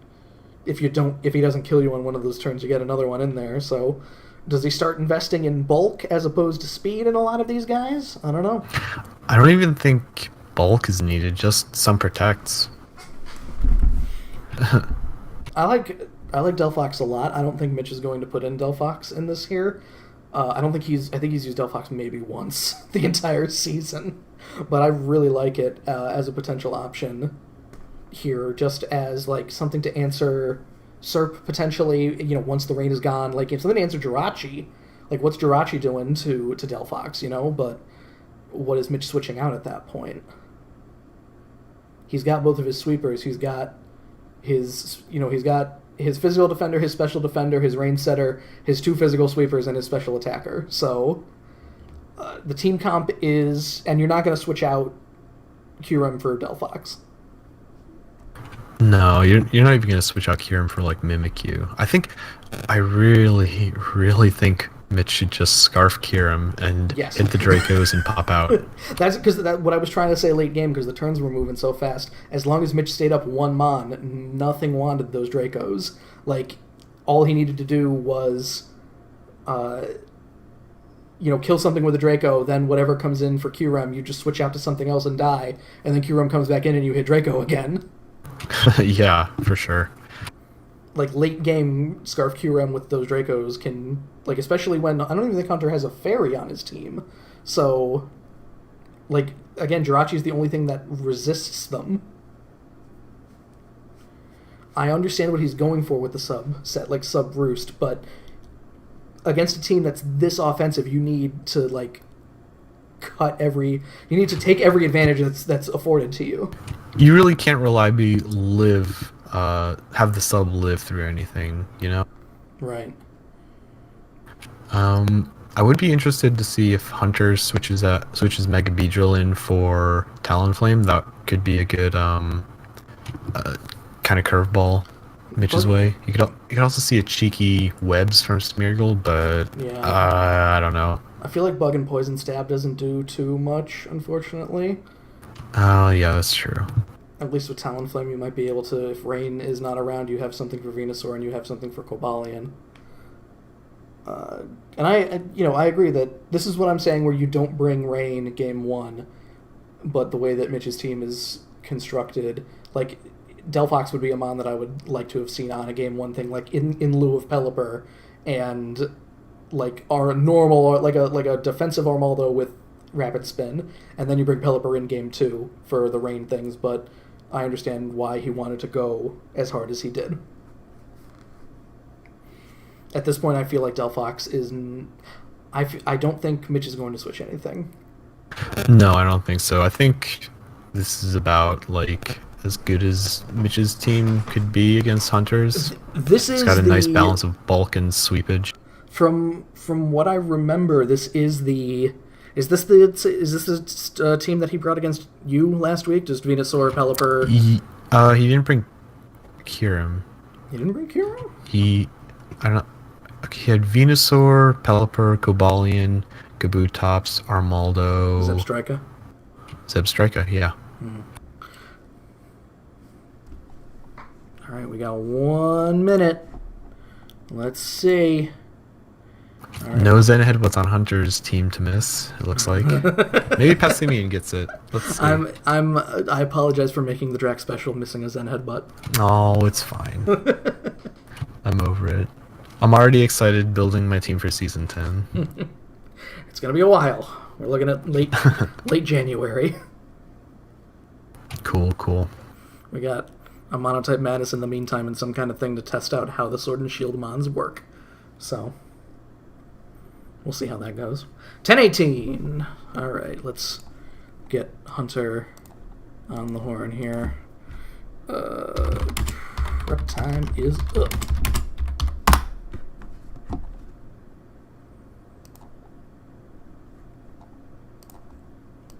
if he doesn't kill you on one of those turns, you get another one in there. So does he start investing in bulk as opposed to speed in a lot of these guys? I don't know. I don't even think bulk is needed, just some protects. I like Delphox a lot. I don't think Mitch is going to put in Delphox in this here. I think he's used Delphox maybe once the entire season, but I really like it as a potential option here, just as like something to answer Serp potentially, once the rain is gone, like if something to answer Jirachi, like what's Jirachi doing to Delphox, but what is Mitch switching out at that point? He's got both of his sweepers. He's got his physical defender, his special defender, his rain setter, his 2 physical sweepers, and his special attacker. So the team comp is, and you're not going to switch out Kyurem for Delphox. No, you're not even going to switch out Kyurem for like Mimikyu. I really, really think Mitch should just scarf Kyurem and Yes. hit the Dracos and pop out. That's because what I was trying to say late game, because the turns were moving so fast. As long as Mitch stayed up 1 mon, nothing wanted those Dracos. Like, all he needed to do was, kill something with a Draco, then whatever comes in for Kyurem, you just switch out to something else and die, and then Kyurem comes back in and you hit Draco again. Yeah, for sure. Like, late game Scarf Kyurem with those Dracos can, like, especially when, I don't even think Hunter has a fairy on his team. So, like, again, Jirachi's the only thing that resists them. I understand what he's going for with the sub set, like sub roost, but against a team that's this offensive, you need to, like, you need to take every advantage that's afforded to you. You really can't reliably have the sub live through anything, Right. I would be interested to see if Hunter switches Mega Beedrill in for Talonflame. That could be a good kind of curveball Mitch's way. You could also see a cheeky Webs from Smeargle, but Yeah. I don't know. I feel like Bug and Poison Stab doesn't do too much, unfortunately. Oh, yeah, that's true. At least with Talonflame, you might be able to, if Rain is not around, you have something for Venusaur and you have something for Cobalion. And I agree that this is what I'm saying, where you don't bring Rain game 1, but the way that Mitch's team is constructed, like, Delphox would be a mon that I would like to have seen on a game 1 thing, like in lieu of Pelipper, and like our normal, or like a defensive Armaldo with Rapid Spin, and then you bring Pelipper in game 2 for the rain things, but I understand why he wanted to go as hard as he did. At this point, I feel like Delphox is... I don't think Mitch is going to switch anything. No, I don't think so. I think this is about, like, as good as Mitch's team could be against Hunters. It's got a nice balance of bulk and sweepage. From what I remember, this is the... Is this the team that he brought against you last week? Just Venusaur, Pelipper? He didn't bring Kyurem. He didn't bring Kyurem? He had Venusaur, Pelipper, Cobalion, Kabutops, Armaldo... Zebstrika, yeah. Alright, we got 1 minute. Let's see. Right. No Zen Head was on Hunter's team to miss, it looks like. Maybe Passimian gets it. Let's see. I apologize for making the Drac special missing a Zen Headbutt. Oh, it's fine. I'm over it. I'm already excited building my team for season 10. It's gonna be a while. We're looking at late January. Cool. We got a Monotype Madness in the meantime and some kind of thing to test out how the Sword and Shield Mons work. So, we'll see how that goes. 10-18. Alright, let's get Hunter on the horn here. Prep time is up.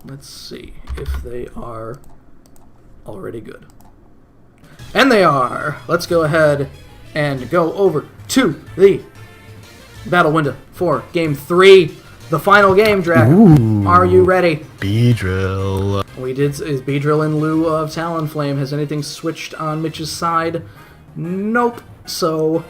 Let's see if they are already good. And they are! Let's go ahead and go over to the battle window for Game 3. The final game, Drac. Ooh. Are you ready? Beedrill. Is Beedrill in lieu of Talonflame? Has anything switched on Mitch's side? Nope. So,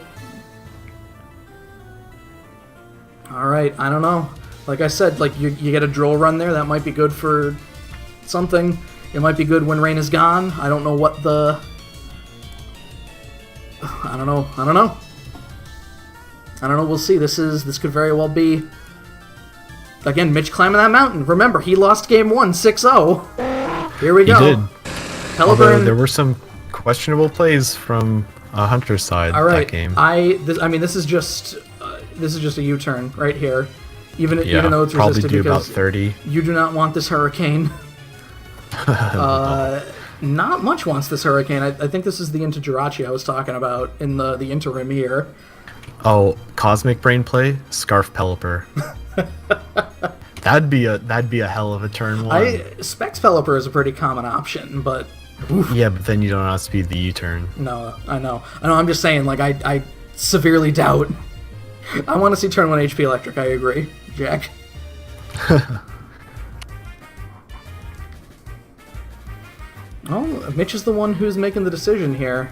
alright, I don't know. Like I said, like you get a drill run there, that might be good for something. It might be good when Rain is gone. I don't know what the... I don't know. We'll see. This could very well be... Again, Mitch climbing that mountain. Remember, he lost game 1, 6-0. Here we go. He did. Pelipper, there were some questionable plays from Hunter's side that game. This is just a U-turn right here. Even though it's probably resisted do about because 30. You do not want this Hurricane. Not much wants this Hurricane. I think this is the into Jirachi I was talking about in the interim here. Oh, Cosmic Brain play, Scarf Pelipper. That'd be a hell of a turn one. Specs Pelipper is a pretty common option, but oof. Yeah, but then you don't have to speed the U-turn. No, I know. I'm just saying, like I severely doubt. I want to see turn 1 HP Electric. I agree, Jack. Oh, Mitch is the one who's making the decision here.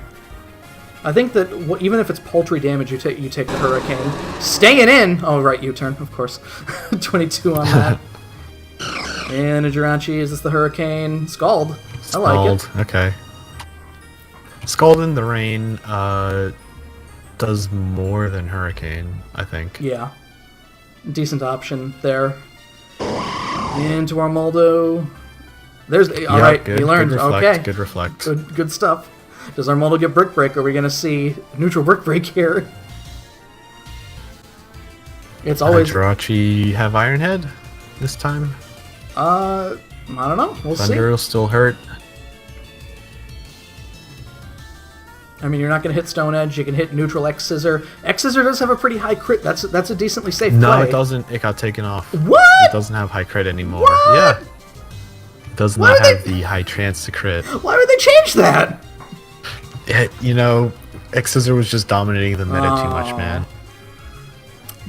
I think that even if it's paltry damage, you take the Hurricane. Staying in! Oh, right, U-turn, of course. 22 on that. And a Jirachi, is this the Hurricane? Scald. I like it. Okay. Scald in the Rain does more than Hurricane, I think. Yeah. Decent option there. Into Armaldo. There's all right. Good, He learned. Good reflect, okay. Good reflect. Good stuff. Does Armaldo get Brick Break? Are we gonna see neutral Brick Break here? It's always Jirachi have Ironhead this time. I don't know. We'll see. Thunder will still hurt. I mean, you're not gonna hit Stone Edge. You can hit neutral X Scissor. X Scissor does have a pretty high crit. That's a decently safe play. No, it doesn't. It got taken off. What? It doesn't have high crit anymore. What? Yeah. It does not have the high chance to crit. Why would they change that? X Scissor was just dominating the meta too much, man.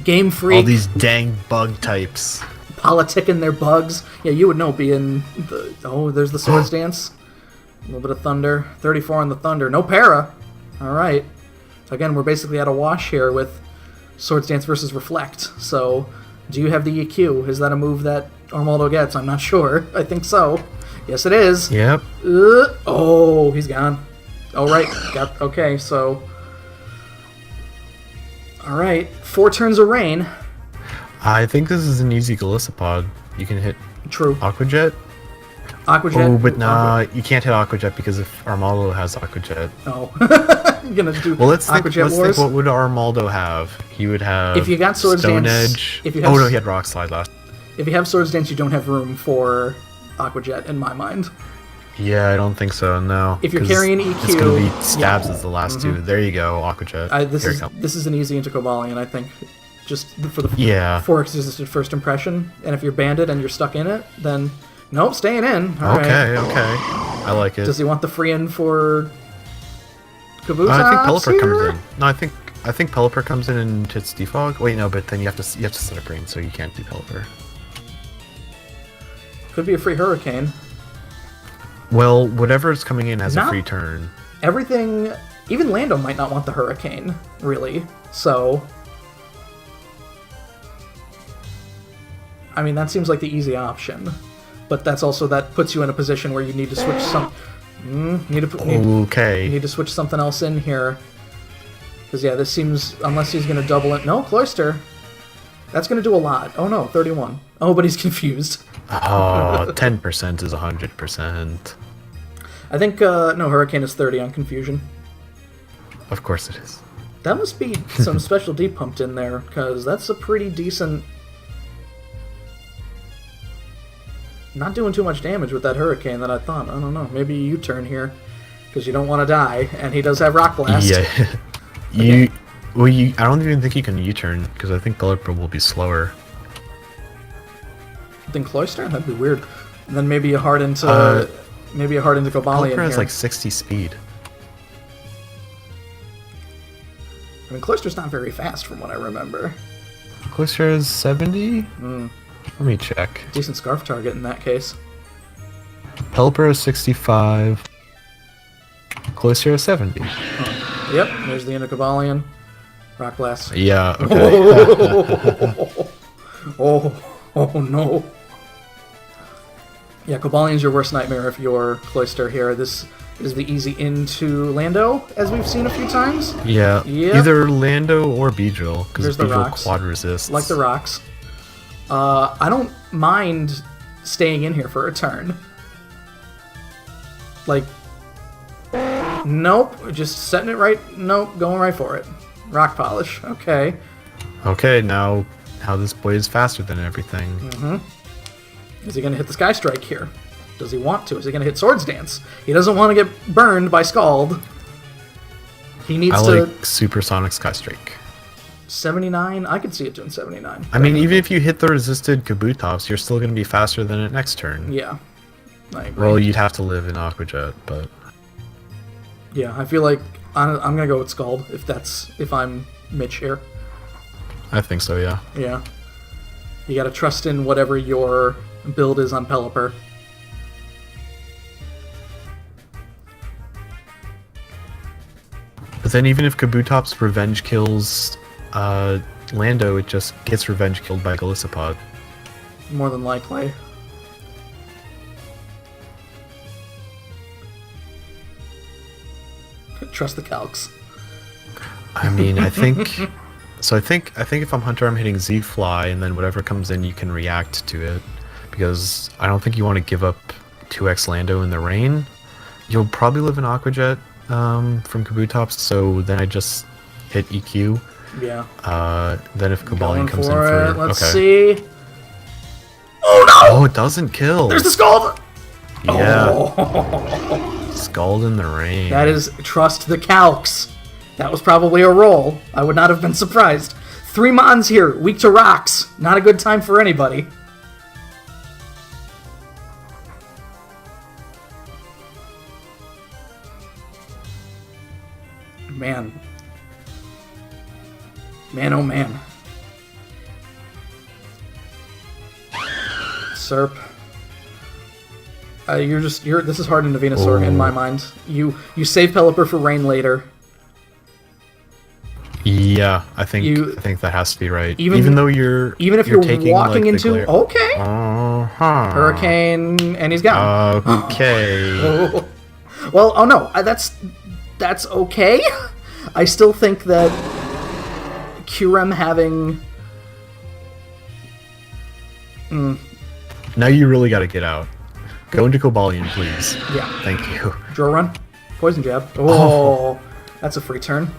Game Freak. All these dang bug types. Politicking their bugs. Yeah, you would know being the... Oh, there's the Swords Dance. A little bit of Thunder. 34 on the Thunder. No para. Alright. Again, we're basically at a wash here with Swords Dance versus Reflect. So, do you have the EQ? Is that a move that Armaldo gets? I'm not sure. I think so. Yes, it is. Yep. Oh, he's gone. Oh, right. Okay, so... Alright. 4 turns of Rain. I think this is an easy Galissapod. You can hit True. Aqua Jet. Aqua Jet. Oh, but nah, you can't hit Aqua Jet because if Armaldo has Aqua Jet. Oh. You're gonna do let's Aqua Jet think Wars? what would Armaldo have? He would have If you got Swords Stone Dance, Edge. if you have, no, he had Rock Slide last. If you have Swords Dance, you don't have room for Aqua Jet, in my mind. Yeah, I don't think so, no. If you're carrying EQ... It's going to be Stabs as the last two. There you go, Aqua Jet. This is an easy into Cobalion, I think. Just for the 4x resisted first impression. And if you're banded and you're stuck in it, then... Nope, staying in. All okay. right. I like it. Does he want the free in for... Kabutops I think Pelipper here? comes in. No, I think Pelipper comes in and hits Defog. Wait, no, but then you have to set up Rain, so you can't do Pelipper. Could be a free Hurricane. Well, whatever is coming in has a free turn. Everything... Even Lando might not want the Hurricane, really. So... I mean, that seems like the easy option. But that puts you in a position where you need to switch some... Need to switch something else in here. Because, yeah, this seems... Unless he's going to double it... No, Cloyster. That's going to do a lot. Oh, no, 31. Oh, but he's confused. Oh, 10% is 100%. I think, no, Hurricane is 30 on Confusion. Of course it is. That must be some special D pumped in there, because that's a pretty decent... Not doing too much damage with that Hurricane that I thought. I don't know. Maybe a U-turn here, because you don't want to die, and he does have Rock Blast. Yeah. Okay. I don't even think you can U-turn, because I think Pelipper will be slower. Then Cloyster? That'd be weird. And then maybe a hard into... maybe a hard into Cobalion Pelipper here. has like 60 speed. I mean, Cloyster's not very fast from what I remember. Cloyster is 70? Let me check. Decent Scarf target in that case. Pelipper is 65. Cloyster is 70. Yep, there's the into Cobalion. Rock Blast. Yeah, okay. Oh no. Yeah, Cobalion's your worst nightmare if you're Cloyster here. This is the easy into Lando, as we've seen a few times. Yeah, Yep. either Lando or Beedrill, because There's the Beedrill rocks. quad resists. Like the rocks. I don't mind staying in here for a turn. Like, nope, just setting it right. Nope, going right for it. Rock Polish, okay. Okay, now this boy is faster than everything. Is he going to hit the Sky Strike here? Does he want to? Is he going to hit Swords Dance? He doesn't want to get burned by Scald. He needs I to... like Supersonic Sky Strike. 79? I could see it doing 79. I mean, even if you hit the resisted Kabutops, you're still going to be faster than it next turn. Yeah, I agree. Well, you'd have to live in Aqua-Jet, but... Yeah, I feel like I'm going to go with Scald if I'm Mitch here. I think so, yeah. Yeah. You got to trust in whatever your build is on Pelipper. But then even if Kabutops revenge kills Lando, it just gets revenge killed by Golisopod. More than likely. Trust the calcs. I mean, I think... So I think if I'm Hunter, I'm hitting Z-Fly, and then whatever comes in, you can react to it. Because I don't think you want to give up 2x Lando in the rain. You'll probably live in Aqua-Jet from Kabutops, so then I just hit EQ. Yeah. Then if Cobalion comes in for for... it. Let's okay. see. Oh no! Oh, it doesn't kill! There's the Scald! Yeah. Oh. Scald in the rain. That is trust the calcs. That was probably a roll. I would not have been surprised. 3 Mons here, weak to rocks. Not a good time for anybody. Man. Man, oh man. Serp. This is hard into Venusaur in my mind. You save Pelipper for rain later. Yeah, I think that has to be right. Even though you're if you're taking, walking like, into okay. Hurricane, and he's gone. Okay. Well, oh no, that's okay. I still think that Curem having. Now you really got to get out. Go into Cobalion, please. Yeah. Thank you. Draw run, poison jab. Oh, that's a free turn.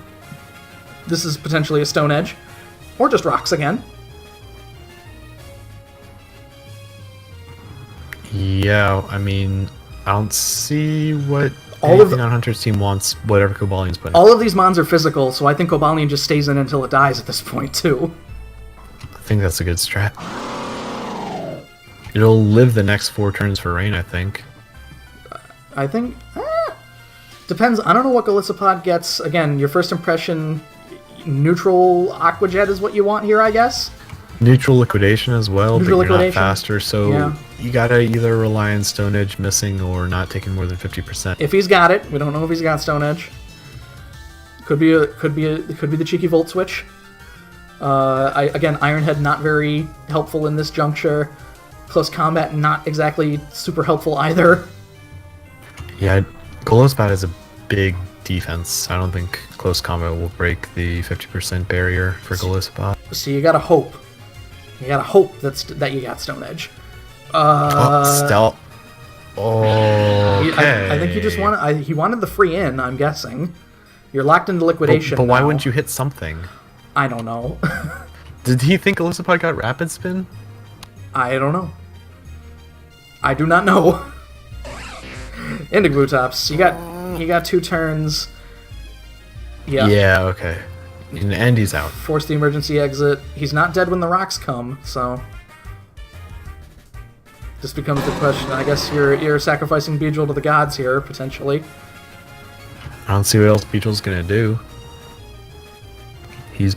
This is potentially a Stone Edge, or just rocks again. Yeah, I mean, I don't see what anything on Hunter's team wants whatever Cobalion's putting. All of these Mons are physical, so I think Cobalion just stays in until it dies at this point, too. I think that's a good strat. It'll live the next 4 turns for rain, I think. I think... depends. I don't know what Golisopod gets. Again, your first impression, neutral Aqua-Jet is what you want here, I guess? Neutral liquidation as well, Neutral but you're liquidation. not faster, so Yeah. you gotta either rely on Stone Edge missing or not taking more than 50%. If he's got it, we don't know if he's got Stone Edge. Could be the cheeky Volt Switch. Again, Ironhead not very helpful in this juncture. Close combat not exactly super helpful either. Yeah, Golisopod is a big defense. I don't think close combat will break the 50% barrier for Golisopod. So you gotta hope. You gotta hope that you got Stone Edge. Stealth. Okay. I think he just wanted. He wanted the free in. I'm guessing. You're locked into liquidation. But why now. wouldn't you hit something? I don't know. Did he think Elizabeth got rapid spin? I don't know. I do not know. Into glue tops. You got 2 turns. Yeah. Yeah. Okay. And he's out. Force the emergency exit. He's not dead when the rocks come, so this becomes the question. I guess you're sacrificing Beedrill to the gods here, potentially. I don't see what else Beedrill's gonna do. He's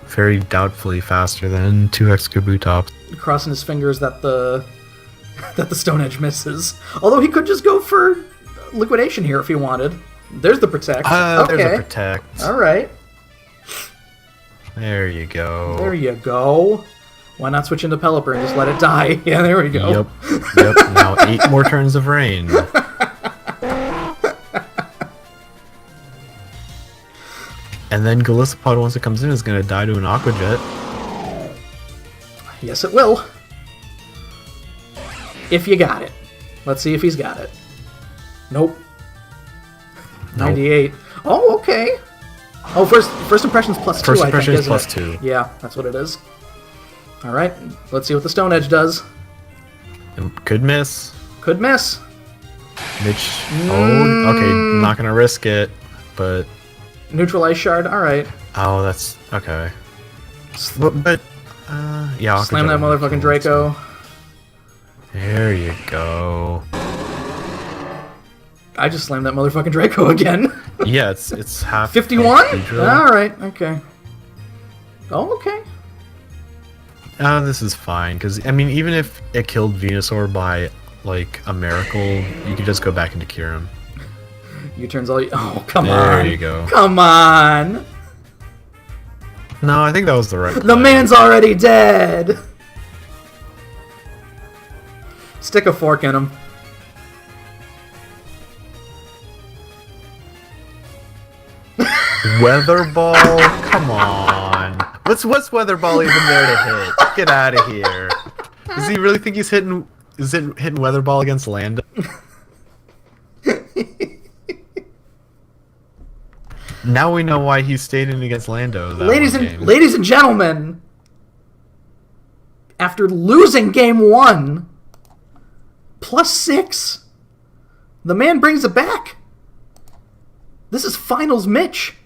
very doubtfully faster than 2x Kaboo tops. Crossing his fingers that the Stone Edge misses. Although he could just go for liquidation here if he wanted. There's the protect. Okay. There's a protect. All right. There you go. There you go. Why not switch into Pelipper and just let it die? Yeah, there we go. Yep. Now 8 more turns of rain. And then Golisopod, once it comes in, is going to die to an Aqua Jet. Yes, it will. If you got it. Let's see if he's got it. Nope. 98. Oh, okay. Oh, first impressions plus 2, First I think, impressions isn't plus it? 2. Yeah, that's what it is. All right, let's see what the Stone Edge does. Could miss. Could miss. Mitch. Oh, okay. Not going to risk it, but... Neutralize Shard, all right. Oh, that's... Okay. But yeah, Aqua Slam Jet that will motherfucking kill it, so- Draco. There you go. I just slammed that motherfucking Draco again. Yeah, it's half... 51? Beedrill. Alright, okay. Oh, okay. This is fine, because, I mean, even if it killed Venusaur by, like, a miracle, you could just go back into Kyurem. U-turns all you... Oh, come There on. you go. Come on. No, I think that was the right The play. man's already dead. Stick a fork in him. Weather Ball? Come on. What's Weather Ball even there to hit? Get out of here. Does he really think he's hitting Weather Ball against Lando? Now we know why he stayed in against Lando. Ladies and gentlemen, after losing game 1, +6, the man brings it back. This is finals Mitch.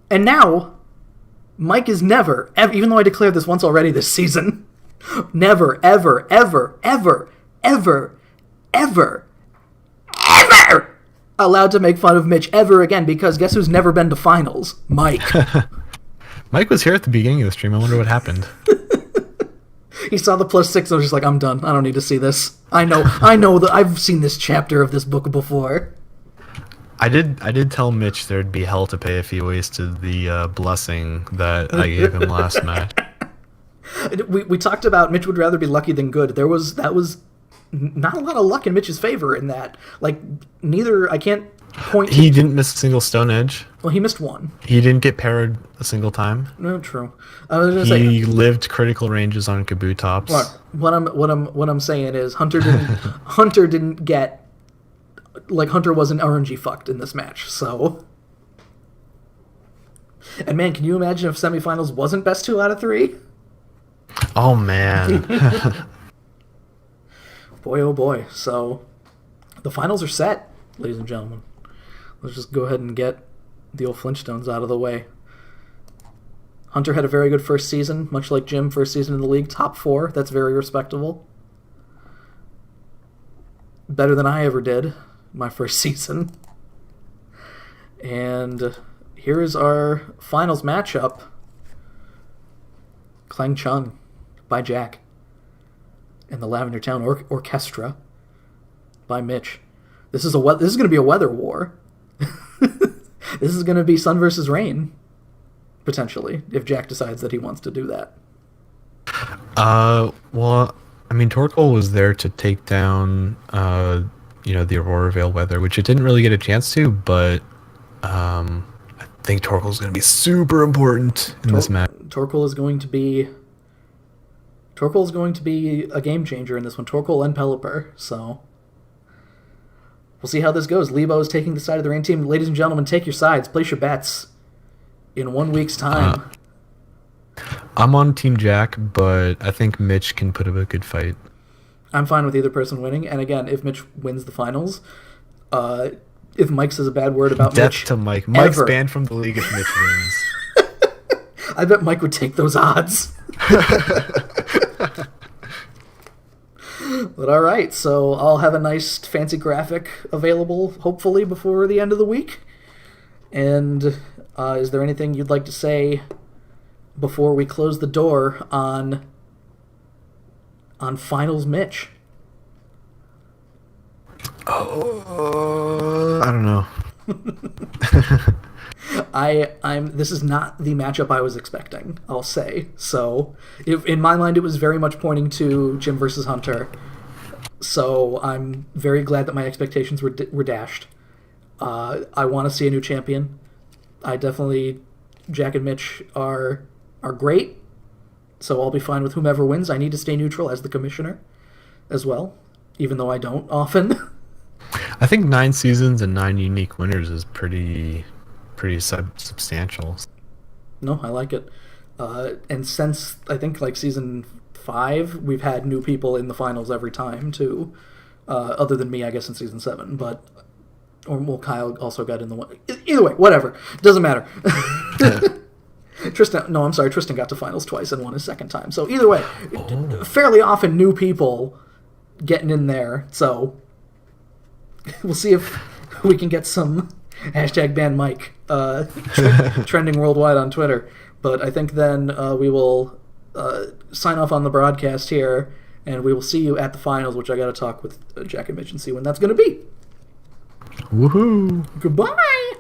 And now, Mike is never, even though I declared this once already this season, never, ever, ever, ever, ever, ever, ever allowed to make fun of Mitch ever again, because guess who's never been to finals? Mike. Mike was here at the beginning of the stream. I wonder what happened. He saw the +6 and was just like, I'm done. I don't need to see this. I know that I've seen this chapter of this book before. I did tell Mitch there'd be hell to pay if he wasted the blessing that I gave him last match. We talked about Mitch would rather be lucky than good. That was not a lot of luck in Mitch's favor in that. Like, I can't point to... He didn't miss a single Stone Edge. Well, he missed one. He didn't get parried a single time. No, true. I was gonna He say, lived critical ranges on Kaboo tops. look, what I'm saying is Hunter didn't get, like, Hunter wasn't RNG fucked in this match, so... And man, can you imagine if semifinals wasn't best 2 out of 3? Oh man. Boy, oh boy. So, the finals are set, ladies and gentlemen. Let's just go ahead and get the old Flintstones out of the way. Hunter had a very good first season, much like Jim, first season in the league, top 4. That's very respectable. Better than I ever did my first season. And here is our finals matchup. Clang Chung by Jack. And the Lavender Town Orchestra by Mitch. This is going to be a weather war. This is going to be sun versus rain, potentially, if Jack decides that he wants to do that. Well, I mean, Torkoal was there to take down, the Aurora Veil weather, which it didn't really get a chance to, but I think Torkoal's going to be super important in this match. Torkoal is going to be Torkoal's going to be a game changer in this one. Torkoal and Pelipper, so we'll see how this goes. Lebo is taking the side of the rain team. Ladies and gentlemen, take your sides. Place your bets in 1 week's time. I'm on Team Jack, but I think Mitch can put up a good fight. I'm fine with either person winning. And again, if Mitch wins the finals, if Mike says a bad word about Death Mitch, to Mike. Mike's ever, banned from the league if Mitch wins. I bet Mike would take those odds. But all right, so I'll have a nice fancy graphic available, hopefully, before the end of the week. And is there anything you'd like to say before we close the door on Finals Mitch? Oh, I don't know. This is not the matchup I was expecting, I'll say. So, in my mind, it was very much pointing to Jim versus Hunter. So I'm very glad that my expectations were dashed. I want to see a new champion. Jack and Mitch are great. So I'll be fine with whomever wins. I need to stay neutral as the commissioner as well, even though I don't often. I think 9 seasons and 9 unique winners is pretty substantial. No, I like it. And since I think like season 5, we've had new people in the finals every time too. Other than me, I guess, in season 7. But Kyle also got in the one. Either way, whatever. Doesn't matter. Tristan got to finals twice and won his second time. So either way, fairly often new people getting in there. So we'll see if we can get some #ban Mike trending worldwide on Twitter. But I think then we will sign off on the broadcast here, and we will see you at the finals, which I got to talk with Jack and Mitch and see when that's going to be. Woohoo! Goodbye!